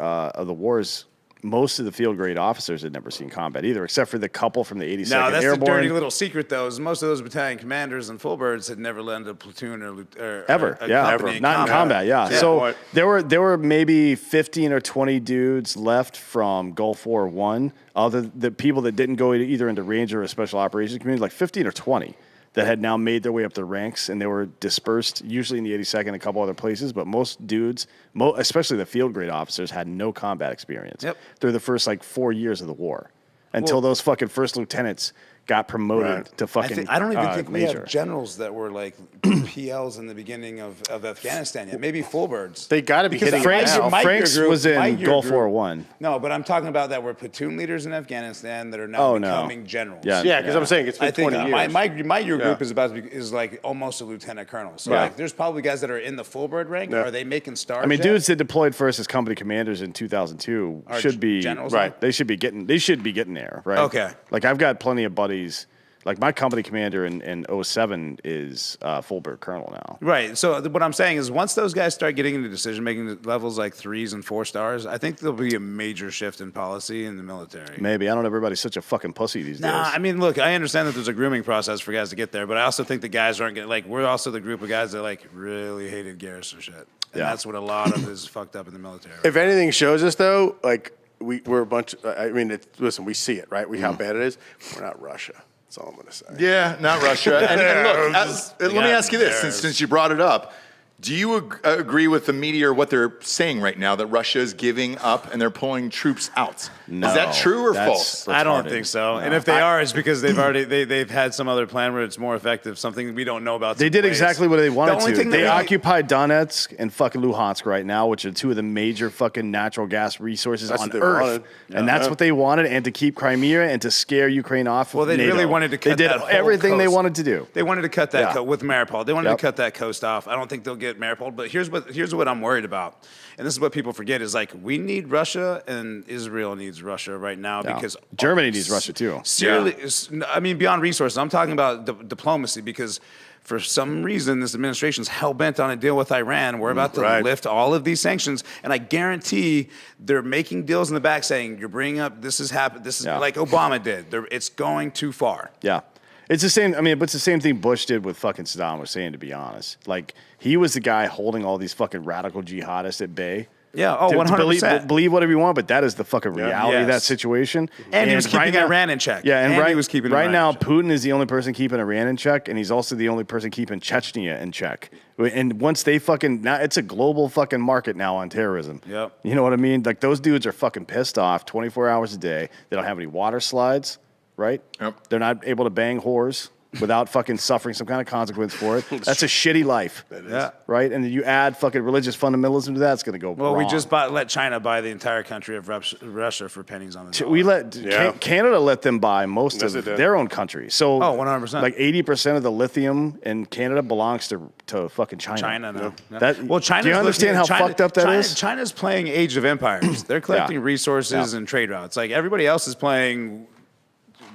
D: wars. Most of the field grade officers had never seen combat either, except for the couple from the 82nd
E: Now that's
D: Airborne.
E: the dirty little secret, though. Is most of those battalion commanders and fullbirds had never led a platoon or
D: Ever,
E: a
D: yeah,
E: company
D: not in combat, yeah. So
C: Point.
D: there were maybe 15 or 20 dudes left from Gulf War I, other the people that didn't go either into Ranger or Special Operations community, like 15 or 20 that had now made their way up the ranks, and they were dispersed, usually in the 82nd and a couple other places, but most dudes, especially the field grade officers, had no combat experience through the first, 4 years of the war, until those fucking first lieutenants got promoted to fucking
E: I don't even think we
D: major.
E: have generals that were like PLs in the beginning of Afghanistan yet. Maybe fullbirds.
C: They got to be hitting
D: Franks,
C: it now.
D: Franks was in
E: Mike, your
D: Gulf
E: group-
D: War I.
E: No, but I'm talking about that were platoon leaders in Afghanistan that are now
D: Oh, no.
E: becoming generals.
D: Yeah.
C: Yeah, because I'm saying it's been
E: I think
C: 20 years.
E: my year group is about to be is like almost a lieutenant colonel. So
D: Right.
E: like, there's probably guys that are in the fullbird rank.
C: Yeah.
E: Are they making stars?
D: I mean,
E: yet?
D: dudes that deployed first as company commanders in 2002
E: Are
D: should be
E: generals
D: right.
E: now?
D: They should be getting there, right?
E: Okay.
D: Like I've got plenty of buddies. Like my company commander in 07 is full bird colonel now.
E: Right. So what I'm saying is, once those guys start getting into decision-making levels like 3s and 4 stars, I think there'll be a major shift in policy in the military.
D: Maybe I don't know. Everybody's such a fucking pussy these
E: Nah,
D: days.
E: I mean, look, I understand that there's a grooming process for guys to get there, but I also think the guys aren't getting, we're also the group of guys that, really hated Garrison shit. And that's what a lot of is fucked up in the military.
C: If anything shows us, though, we're a bunch. I mean, listen, we see it, right? How bad it is. We're not Russia. That's all I'm going to say.
B: Yeah, not Russia. And look, let me ask you this,
E: embarrassed.
B: since you brought it up. Do you agree with the media or what they're saying right now that Russia is giving up and they're pulling troops out?
D: No,
B: is that true or
D: that's
B: false?
E: I don't
D: retarded.
E: think so.
D: No.
E: And if they are, it's because they've already they've had some other plan where it's more effective. Something we don't know about.
D: They did exactly what they wanted
E: only
D: to.
E: thing that
D: They
E: really-
D: occupy Donetsk and fucking Luhansk right now, which are two of the major fucking natural gas resources
C: That's
D: on
C: what they
D: Earth.
C: wanted.
D: And that's what they wanted, and to keep Crimea and to scare Ukraine off.
E: Well, they
D: NATO.
E: really wanted to cut
D: They did
E: that whole
D: everything they
E: coast.
D: wanted to do.
E: They wanted to cut that
D: Yeah.
E: with Mariupol. They wanted
D: Yep.
E: to cut that coast off. I don't think they'll get Mariupol. But here's what I'm worried about, and this is what people forget: is we need Russia and Israel needs Russia right now
D: Yeah.
E: because
D: Germany needs Russia too.
E: Seriously, I mean beyond resources. I'm talking about diplomacy because. For some reason, this administration's hell-bent on a deal with Iran. We're about to lift all of these sanctions, and I guarantee they're making deals in the back saying, you're bringing up, this has happened, this is like Obama did. It's going too far.
D: Yeah. It's the same. I mean, it's the same thing Bush did with fucking Saddam Hussein, to be honest. He was the guy holding all these fucking radical jihadists at bay.
E: Yeah, 100%.
D: Believe whatever you want, but that is the fucking reality of that
E: Yes.
D: situation.
E: And he was keeping
D: now-
E: Iran in check.
D: Yeah, and
E: he was keeping
D: right
E: Iran
D: now,
E: in check.
D: Putin is the only person keeping Iran in check, and he's also the only person keeping Chechnya in check. And once they now it's a global fucking market now on terrorism.
E: Yep.
D: You know what I mean? Those dudes are fucking pissed off 24 hours a day. They don't have any water slides, right?
B: Yep.
D: They're not able to bang whores. without fucking suffering some kind of consequence for it. That's a shitty life.
E: Yeah.
D: Right? And then you add fucking religious fundamentalism to that, it's going to go
E: Well,
D: wrong.
E: we just let China buy the entire country of Russia for pennies on the dollar.
D: We Canada let them buy most of their own country. So
E: 100%.
D: Like 80% of the lithium in Canada belongs to fucking China.
E: China now. Yeah.
D: Well,
E: China's
D: do you understand how fucked up that is?
E: China's playing Age of Empires. They're collecting resources and trade routes. Like everybody else is playing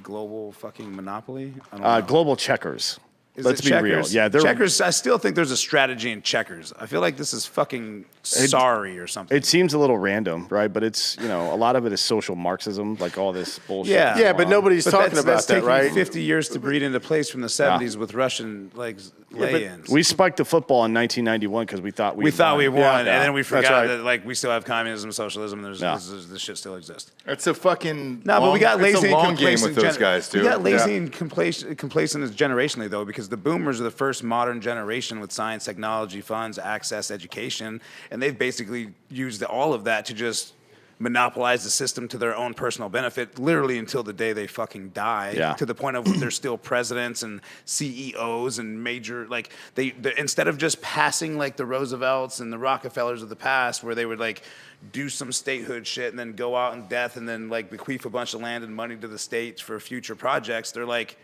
E: global fucking monopoly. I don't know.
D: Global checkers.
E: Is
D: Let's
E: it
D: be
E: checkers?
D: real. Yeah,
E: checkers. I still think there's a strategy in checkers. I feel like this is fucking sorry or something.
D: It seems a little random, right? But it's, a lot of it is social Marxism, like all this bullshit.
C: Yeah, but nobody's talking about that, right?
E: 50 years to breed into place from the 70s with Russian lay-ins.
D: We spiked the football in 1991 because we thought we
E: won, and then we forgot that we still have communism, socialism, and this shit still exists.
B: It's a fucking
E: but we got lazy and
B: long game
E: complacent
B: with those guys too.
E: We got lazy and complacent generationally though, because the boomers are the first modern generation with science, technology, funds, access, education, and they've basically used all of that to just monopolize the system to their own personal benefit, literally until the day they fucking die, to the point of they're still presidents and CEOs and major, like they instead of just passing like the Roosevelts and the Rockefellers of the past, where they would like do some statehood shit and then go out in death and then like bequeath a bunch of land and money to the states for future projects, they're like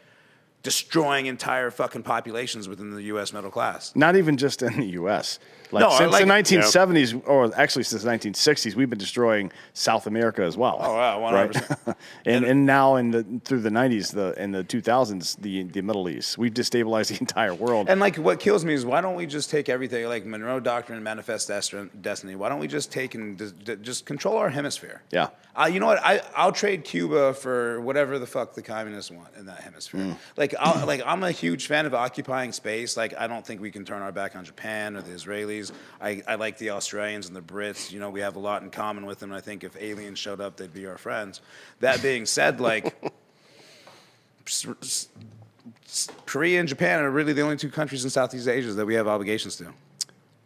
E: destroying entire fucking populations within the U.S. middle class.
D: Not even just in the U.S. Since the 1970s, or actually since the 1960s, we've been destroying South America as well.
E: Oh, wow, 100%.
D: Right? and now through the 90s, and the 2000s, the Middle East, we've destabilized the entire world.
E: And like, what kills me is why don't we just take everything, like Monroe Doctrine, Manifest Destiny, why don't we just take and just control our hemisphere?
D: Yeah.
E: You know what? I'll trade Cuba for whatever the fuck the communists want in that hemisphere. I'm a huge fan of occupying space. Like, I don't think we can turn our back on Japan or the Israelis. I like the Australians and the Brits. We have a lot in common with them. I think if aliens showed up, they'd be our friends. That being said, like, Korea and Japan are really the only two countries in Southeast Asia that we have obligations to.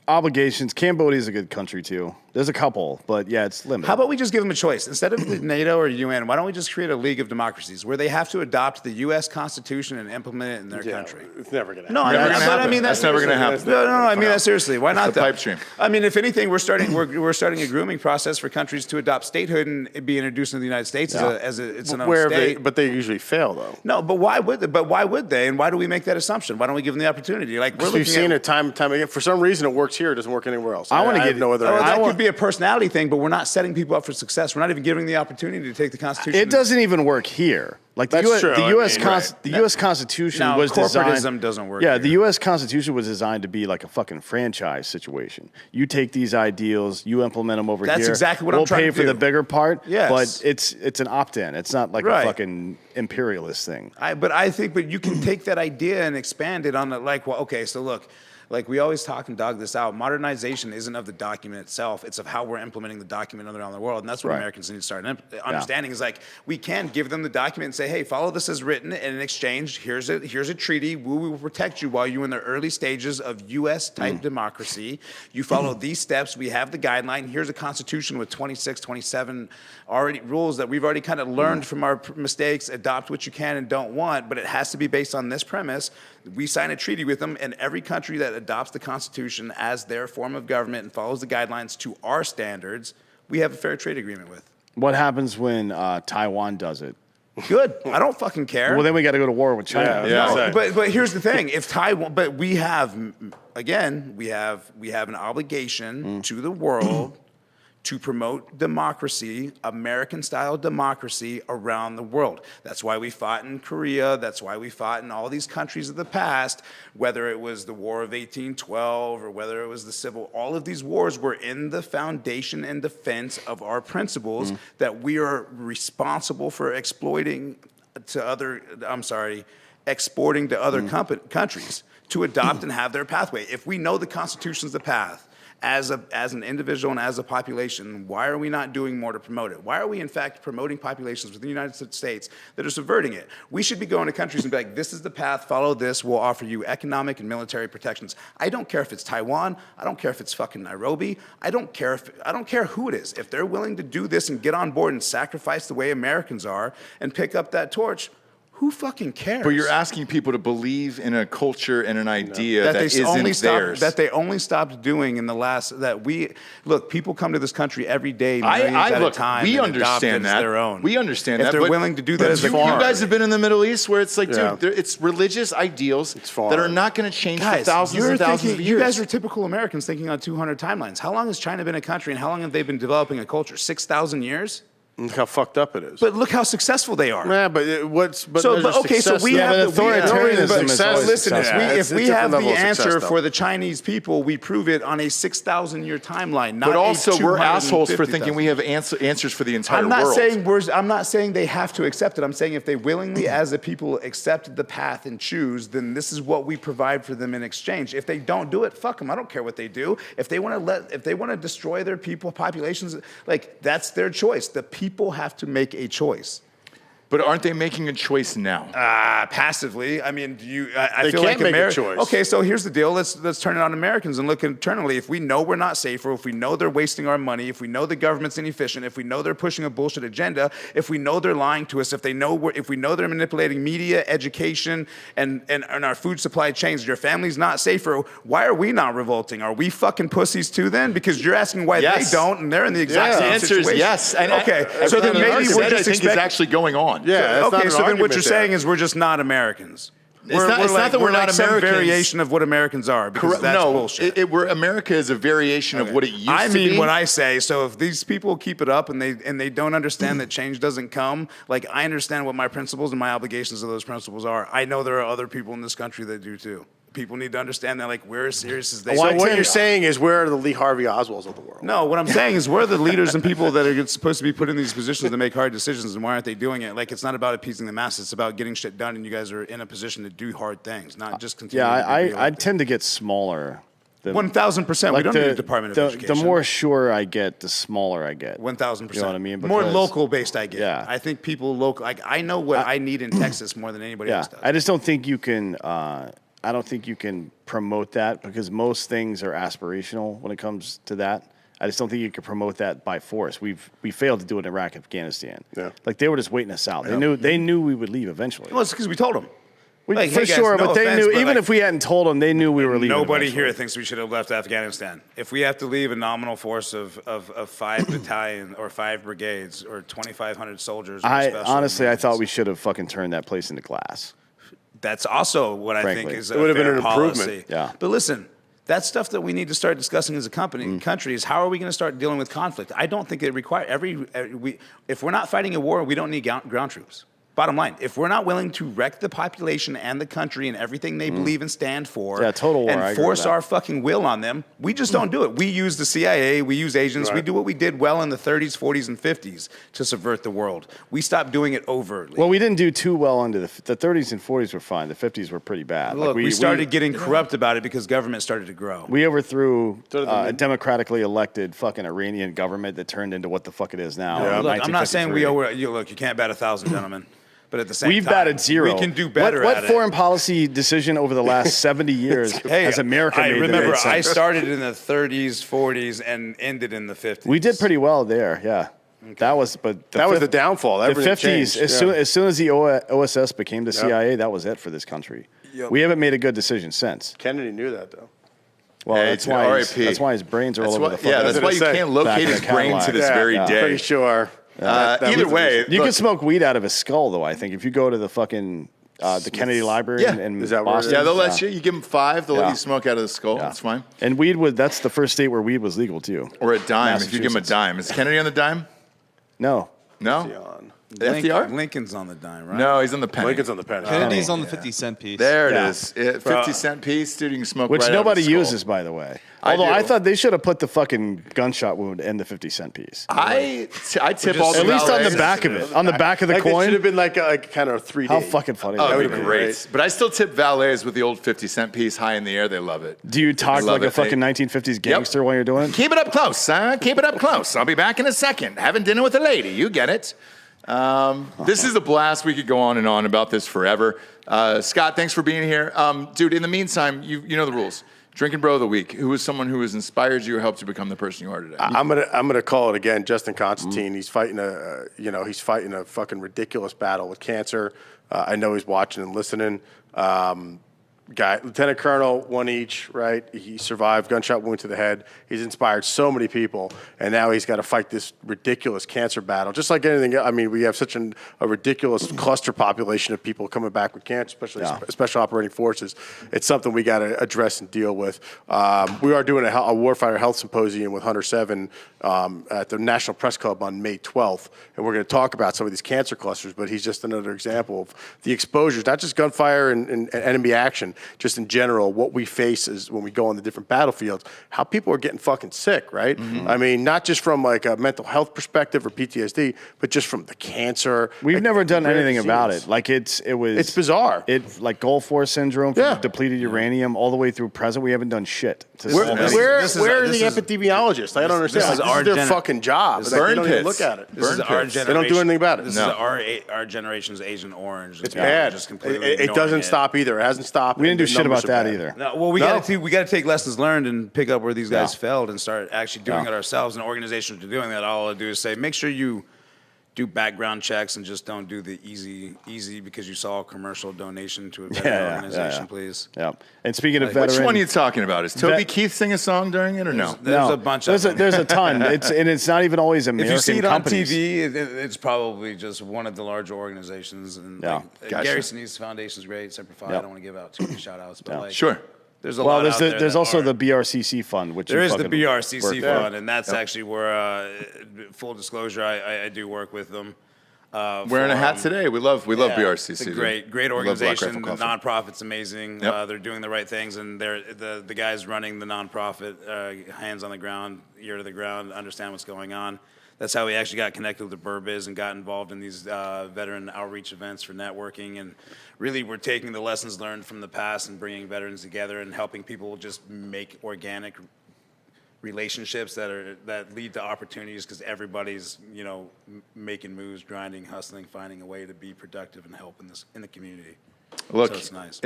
D: Obligations. Cambodia is a good country too. There's a couple, but yeah, it's limited.
E: How about we just give them a choice? Instead of the NATO or UN, why don't we just create a League of Democracies where they have to adopt the U.S. Constitution and implement it in their country?
C: It's never going to happen.
E: No, I mean that's
B: never going to happen.
E: No, I mean that seriously. Why not?
B: The pipe dream.
E: I mean, if anything, we're starting a grooming process for countries to adopt statehood and be introduced into the United States as it's an own state.
C: But they usually fail though.
E: No, but why would they? But why would they? And why do we make that assumption? Why don't we give them the opportunity? Like
C: we've seen it time and time again. For some reason, it works here. It doesn't work anywhere else.
D: I want to get
C: no other.
E: That could be a personality thing, but we're not setting people up for success. We're not even giving the opportunity to take the Constitution.
D: It doesn't even work here. Like the U.S. Constitution was designed.
E: Corporatism doesn't work.
D: Yeah,
E: here.
D: the U.S. Constitution was designed to be like a fucking franchise situation. You take these ideals, you implement them over here.
E: That's exactly what I'm trying to do.
D: We'll pay for the bigger part.
E: Yes.
D: But it's an opt-in. It's not like a fucking imperialist thing.
E: But you can take that idea and expand it on so look. Like we always talk and dog this out, modernization isn't of the document itself, it's of how we're implementing the document around the world. And that's what Americans need to start understanding is like, we can give them the document and say, hey, follow this as written, and in exchange, here's a treaty. We will protect you while you're in the early stages of U.S.-type democracy. You follow these steps. We have the guideline. Here's a constitution with 26, 27 already rules that we've already kind of learned from our mistakes. Adopt what you can and don't want, but it has to be based on this premise. We sign a treaty with them, and every country that adopts the Constitution as their form of government and follows the guidelines to our standards, we have a fair trade agreement with.
D: What happens when Taiwan does it?
E: Good. I don't fucking care.
D: Well, then we got to go to war with China.
E: No, but here's the thing: if Taiwan, but we have an obligation to the world to promote democracy, American-style democracy around the world. That's why we fought in Korea. That's why we fought in all these countries of the past, whether it was the War of 1812 or whether it was the Civil. All of these wars were in the foundation and defense of our principles that we are responsible for exporting to other countries to adopt and have their pathway. If we know the Constitution's the path, as an individual and as a population, why are we not doing more to promote it? Why are we, in fact, promoting populations within the United States that are subverting it? We should be going to countries and be like, this is the path, follow this, we'll offer you economic and military protections. I don't care if it's Taiwan, I don't care if it's fucking Nairobi, I don't care who it is. If they're willing to do this and get on board and sacrifice the way Americans are and pick up that torch, Who fucking cares?
B: But you're asking people to believe in a culture and an idea that
E: they
B: isn't
E: only
B: theirs.
E: that they only stopped doing in the last people come to this country every day millions at a time.
B: We
E: and
B: understand
E: adopt it as
B: that.
E: their own.
B: We understand
E: if
B: that.
E: they're
B: but-
E: willing to do that
B: but
E: as a
B: you
E: farm.
B: guys have been in the Middle East where it's like,
C: Yeah.
B: dude, it's religious ideals that are not going to change for thousands and thousands of years.
E: You guys are typical Americans thinking on 200 timelines. How long has China been a country, and how long have they been developing a culture? 6,000 years.
C: Look how fucked up it is.
E: But look how successful they are.
C: Yeah, but
E: So we have the
D: authoritarianism is always
E: listen.
D: successful.
E: If we have the answer
C: though.
E: for the Chinese people, we prove it on a 6,000-year timeline. Not
B: But also, we're assholes for
E: 250,000.
B: thinking we have answers for the entire
E: I'm not
B: world.
E: saying I'm not saying they have to accept it. I'm saying if they willingly, as a people, accept the path and choose, then this is what we provide for them in exchange. If they don't do it, fuck them. I don't care what they do. If they want to destroy their people populations, like that's their choice. The people have to make a choice.
B: But aren't they making a choice now?
E: Passively. I mean, I
C: They
E: feel
C: can't
E: like
C: make a choice.
E: Okay, so here's the deal. Let's turn it on Americans and look internally. If we know we're not safer, if we know they're wasting our money, if we know the government's inefficient, if we know they're pushing a bullshit agenda, if we know they're lying to us, if we know they're manipulating media, education, and our food supply chains, your family's not safer. Why are we not revolting? Are we fucking pussies too then? Because you're asking why they don't, and they're in the exact
B: The
E: same
B: answer
E: situation.
B: is yes. And
E: okay, so then maybe we're just
B: I think is actually going on.
C: Yeah.
E: okay, so then what you're saying is we're just not Americans.
B: It's not that we're not
E: some
B: Americans.
E: variation of what Americans are, because that's bullshit.
B: America is a variation of what it used to be.
E: I mean, when I say, so if these people keep it up and they don't understand that change doesn't come, like I understand what my principles and my obligations of those principles are. I know there are other people in this country that do too. People need to understand that, like, we're as serious as they are.
C: So what you're saying is where are the Lee Harvey Oswalds of the world?
E: No, what I'm saying is we're the leaders and people that are supposed to be put in these positions to make hard decisions, and why aren't they doing it? Like, it's not about appeasing the masses. It's about getting shit done, and you guys are in a position to do hard things, not just continue.
D: I tend to get smaller.
E: 1,000%. We don't need a Department of Education.
D: The more sure I get, the smaller I get.
E: 1,000%.
D: You know what I mean?
E: More
D: Because-
E: local based I get.
D: Yeah.
E: I think people local, like I know what I need in Texas more than anybody else does.
D: I just don't think you can. I don't think you can promote that because most things are aspirational when it comes to that. I just don't think you can promote that by force. We failed to do it in Iraq, Afghanistan.
C: Yeah.
D: Like they were just waiting us out. They knew we would leave eventually.
E: Well, it's because we told them.
D: For
E: hey, guys,
D: sure,
E: no
D: but they
E: offense,
D: knew.
E: but
D: Even
E: like,
D: if we hadn't told them, they knew we were leaving.
E: Nobody
D: eventually.
E: here thinks we should have left Afghanistan. If we have to leave a nominal force of 5 battalions or 5 brigades or 2,500 soldiers,
D: I thought we should have fucking turned that place into glass.
E: That's also what I think is a
C: would have been
E: fair
C: an
E: policy.
C: improvement.
D: Yeah.
E: But listen, that's stuff that we need to start discussing as a country is how are we going to start dealing with conflict? I don't think it requires if we're not fighting a war, we don't need ground troops. Bottom line, if we're not willing to wreck the population and the country and everything they believe and stand for,
D: total war,
E: and force our fucking will on them, we just don't do it. We use the CIA, we use agents, we do what we did well in the 30s, 40s, and 50s to subvert the world. We stopped doing it overtly.
D: Well, we didn't do too well into the 30s and 40s were fine. The 50s were pretty bad.
E: Look, we started getting corrupt about it because government started to grow.
D: We overthrew a democratically elected fucking Iranian government that turned into what the fuck it is now.
E: Yeah. Look, I'm not saying you can't bat 1,000, gentlemen. But at the same
D: We've
E: time,
D: batted zero.
E: We can do better
D: What
E: at
D: foreign policy decision over the last 70 years has America made?
E: Remember, I started in the 30s, 40s, and ended in the 50s.
D: We did pretty well there, yeah. Okay. That was the
C: downfall.
D: The 50s, as soon as the OSS became the CIA, that was it for this country. Yep. We haven't made a good decision since.
C: Kennedy knew that, though.
D: Well, that's why his brains are all over the fucking.
B: Yeah, that's why you can't locate his brain to this very day.
C: Pretty sure.
B: Either way,
D: you can smoke weed out of his skull, though. I think if you go to the fucking the Kennedy Library in Boston,
B: they'll let you. You give them 5, they'll let you smoke out of the skull. That's fine.
D: And that's the first state where weed was legal too.
B: Or a dime if you give him a dime. Is Kennedy on the dime?
D: No.
B: FDR?
E: Lincoln's on the dime, right?
B: No, he's on the penny.
C: Lincoln's on the penny.
F: Kennedy's on the 50-cent piece.
B: There it is. 50-cent piece, dude. You can smoke
D: which
B: right
D: nobody
B: out of the
D: uses, by the way. Although I thought they should have put the fucking gunshot wound in the 50-cent piece.
B: I tip all the
D: at least on the back of it, on the back of the coin.
C: It should have been like kind of 3D.
D: How fucking funny!
B: That would be great. But I still tip valets with the old 50-cent piece high in the air. They love it.
D: Do you talk like a fucking 1950s gangster while you're doing it?
B: Keep it up close, huh? Keep it up close. I'll be back in a second. Having dinner with a lady. You get it. This is a blast. We could go on and on about this forever. Scott, thanks for being here. Dude, in the meantime, you know the rules. Drinkin' Bro of the week. Who was someone who has inspired you or helped you become the person you are today?
C: I'm gonna call it again. Justin Constantine. He's fighting a fucking ridiculous battle with cancer. I know he's watching and listening. Lieutenant Colonel, one each, right? He survived gunshot wound to the head. He's inspired so many people, and now he's got to fight this ridiculous cancer battle. Just like anything, I mean, we have such a ridiculous cluster population of people coming back with cancer, especially special operating forces. It's something we got to address and deal with. We are doing a Warfighter Health Symposium with Hunter 7 at the National Press Club on May 12th, and we're going to talk about some of these cancer clusters, but he's just another example of the exposures, not just gunfire and enemy action, just in general, what we face is when we go on the different battlefields, how people are getting fucking sick, right? I mean, not just from like a mental health perspective or PTSD, but just from the cancer.
D: We've never done anything about it. Like it's
C: bizarre.
D: It like Gulf War syndrome from depleted uranium all the way through present. We haven't done shit.
C: Where are the epidemiologists? I don't understand. This is their fucking job. They don't even look at it.
E: This is our generation.
C: They don't do anything about it.
E: This is our generation's Agent Orange.
C: It's bad. It doesn't stop either. It hasn't stopped.
D: We didn't do shit about that either.
E: No, well, we got to take lessons learned and pick up where these guys failed and start actually doing it ourselves. And organizations are doing that. All I do is say, make sure you do background checks and just don't do the easy because you saw a commercial donation to a veteran organization, please.
D: Yeah. And speaking of veterans,
B: which one are you talking about? Is Toby Keith sing a song during it or no?
E: There's a bunch of them.
D: There's a ton. It's not even always American
E: companies. If you see it
D: companies.
E: on TV, it's probably just one of the larger organizations. And Gary Sinise Foundation is great. Semper Fi. I don't want to give out too many shout outs, but
B: sure.
E: There's a lot out there.
D: There's also the BRCC fund, which
E: there is the BRCC fund, and that's actually where, full disclosure, I do work with them.
B: Wearing a hat today. We love BRCC.
E: It's a great organization. The nonprofit's amazing. They're doing the right things, and they're the guys running the nonprofit, hands on the ground, ear to the ground, understand what's going on. That's how we actually got connected with the Bourbiz and got involved in these veteran outreach events for networking. And really, we're taking the lessons learned from the past and bringing veterans together and helping people just make organic relationships that lead to opportunities because everybody's making moves, grinding, hustling, finding a way to be productive and help in the community.
B: Look,
E: so it's nice.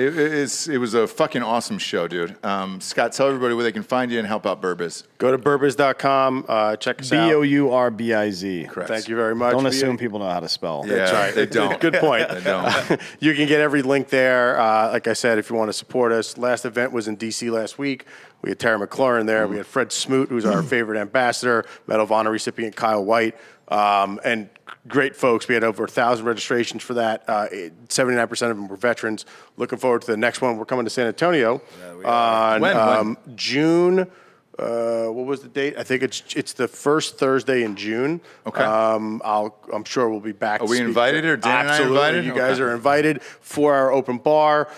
B: It was a fucking awesome show, dude. Scott, tell everybody where they can find you and help out Bourbiz.
C: Go to Bourbiz.com. Check us out.
D: Bourbiz.
B: Correct.
C: Thank you very much.
D: Don't assume people know how to spell.
B: Yeah,
C: that's right.
B: They don't.
C: Good point.
B: They don't.
C: You can get every link there. Like I said, if you want to support us. Last event was in D.C. last week. We had Tara McLaurin there. We had Fred Smoot, who's our favorite ambassador, Medal of Honor recipient Kyle White, and great folks. We had over 1,000 registrations for that. 79% of them were veterans. Looking forward to the next one. We're coming to San Antonio on
B: when?
C: June. What was the date? I think it's the first Thursday in June.
B: Okay.
C: I'm sure we'll be back.
B: Are we invited or Dan
C: Absolutely.
B: and I invited?
C: You guys are invited for our open bar.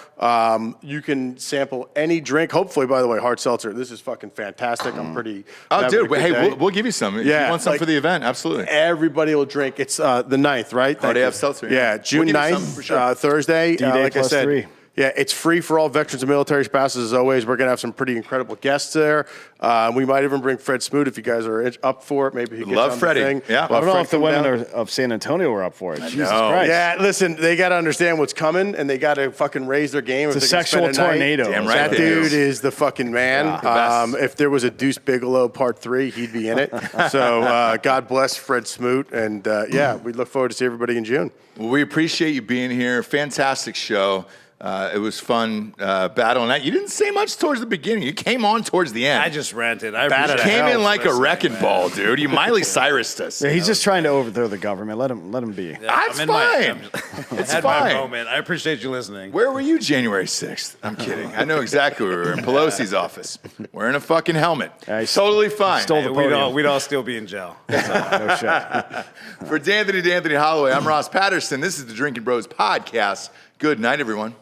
C: You can sample any drink. Hopefully, by the way, hard seltzer. This is fucking fantastic. I'm pretty.
B: Oh, dude. Hey, we'll give you some. If you want some for the event, absolutely.
C: Everybody will drink. It's the 9th, right?
B: Hard AF seltzer.
C: Yeah, June 9th, sure. Thursday.
D: D-Day
C: like I said.
D: 3.
C: Yeah, it's free for all veterans and military spouses, as always. We're going to have some pretty incredible guests there. We might even bring Fred Smoot if you guys are up for it. Maybe he gets on
B: Freddie.
C: the thing.
B: Yeah.
D: I don't know if the women of San Antonio are up for it. Jesus Christ.
C: Yeah, listen, they got to understand what's coming, and they got to fucking raise their game.
D: It's a sexual tornado.
B: Damn right
C: that dude is the fucking man.
B: Yeah,
C: if there was a Deuce Bigelow Part 3, he'd be in it. So God bless Fred Smoot. And, we look forward to see everybody in June.
B: Well, we appreciate you being here. Fantastic show. It was fun battling. You didn't say much towards the beginning. You came on towards the end.
E: I just ranted.
B: You came in like a wrecking ball, dude. You Miley Cyrus'd us.
D: Yeah, he's just trying to overthrow the government. Let him be.
B: Yeah, That's fine.
E: It's fine. My moment. I appreciate you listening.
B: Where were you January 6th? I'm kidding. I know exactly where we were. In Pelosi's office. Wearing a fucking helmet. Totally fine.
D: Stole the podium.
E: We'd all still be in jail.
D: No shit.
B: For D'Anthony Holloway, I'm Ross Patterson. This is the Drinkin' Bros podcast. Good night, everyone.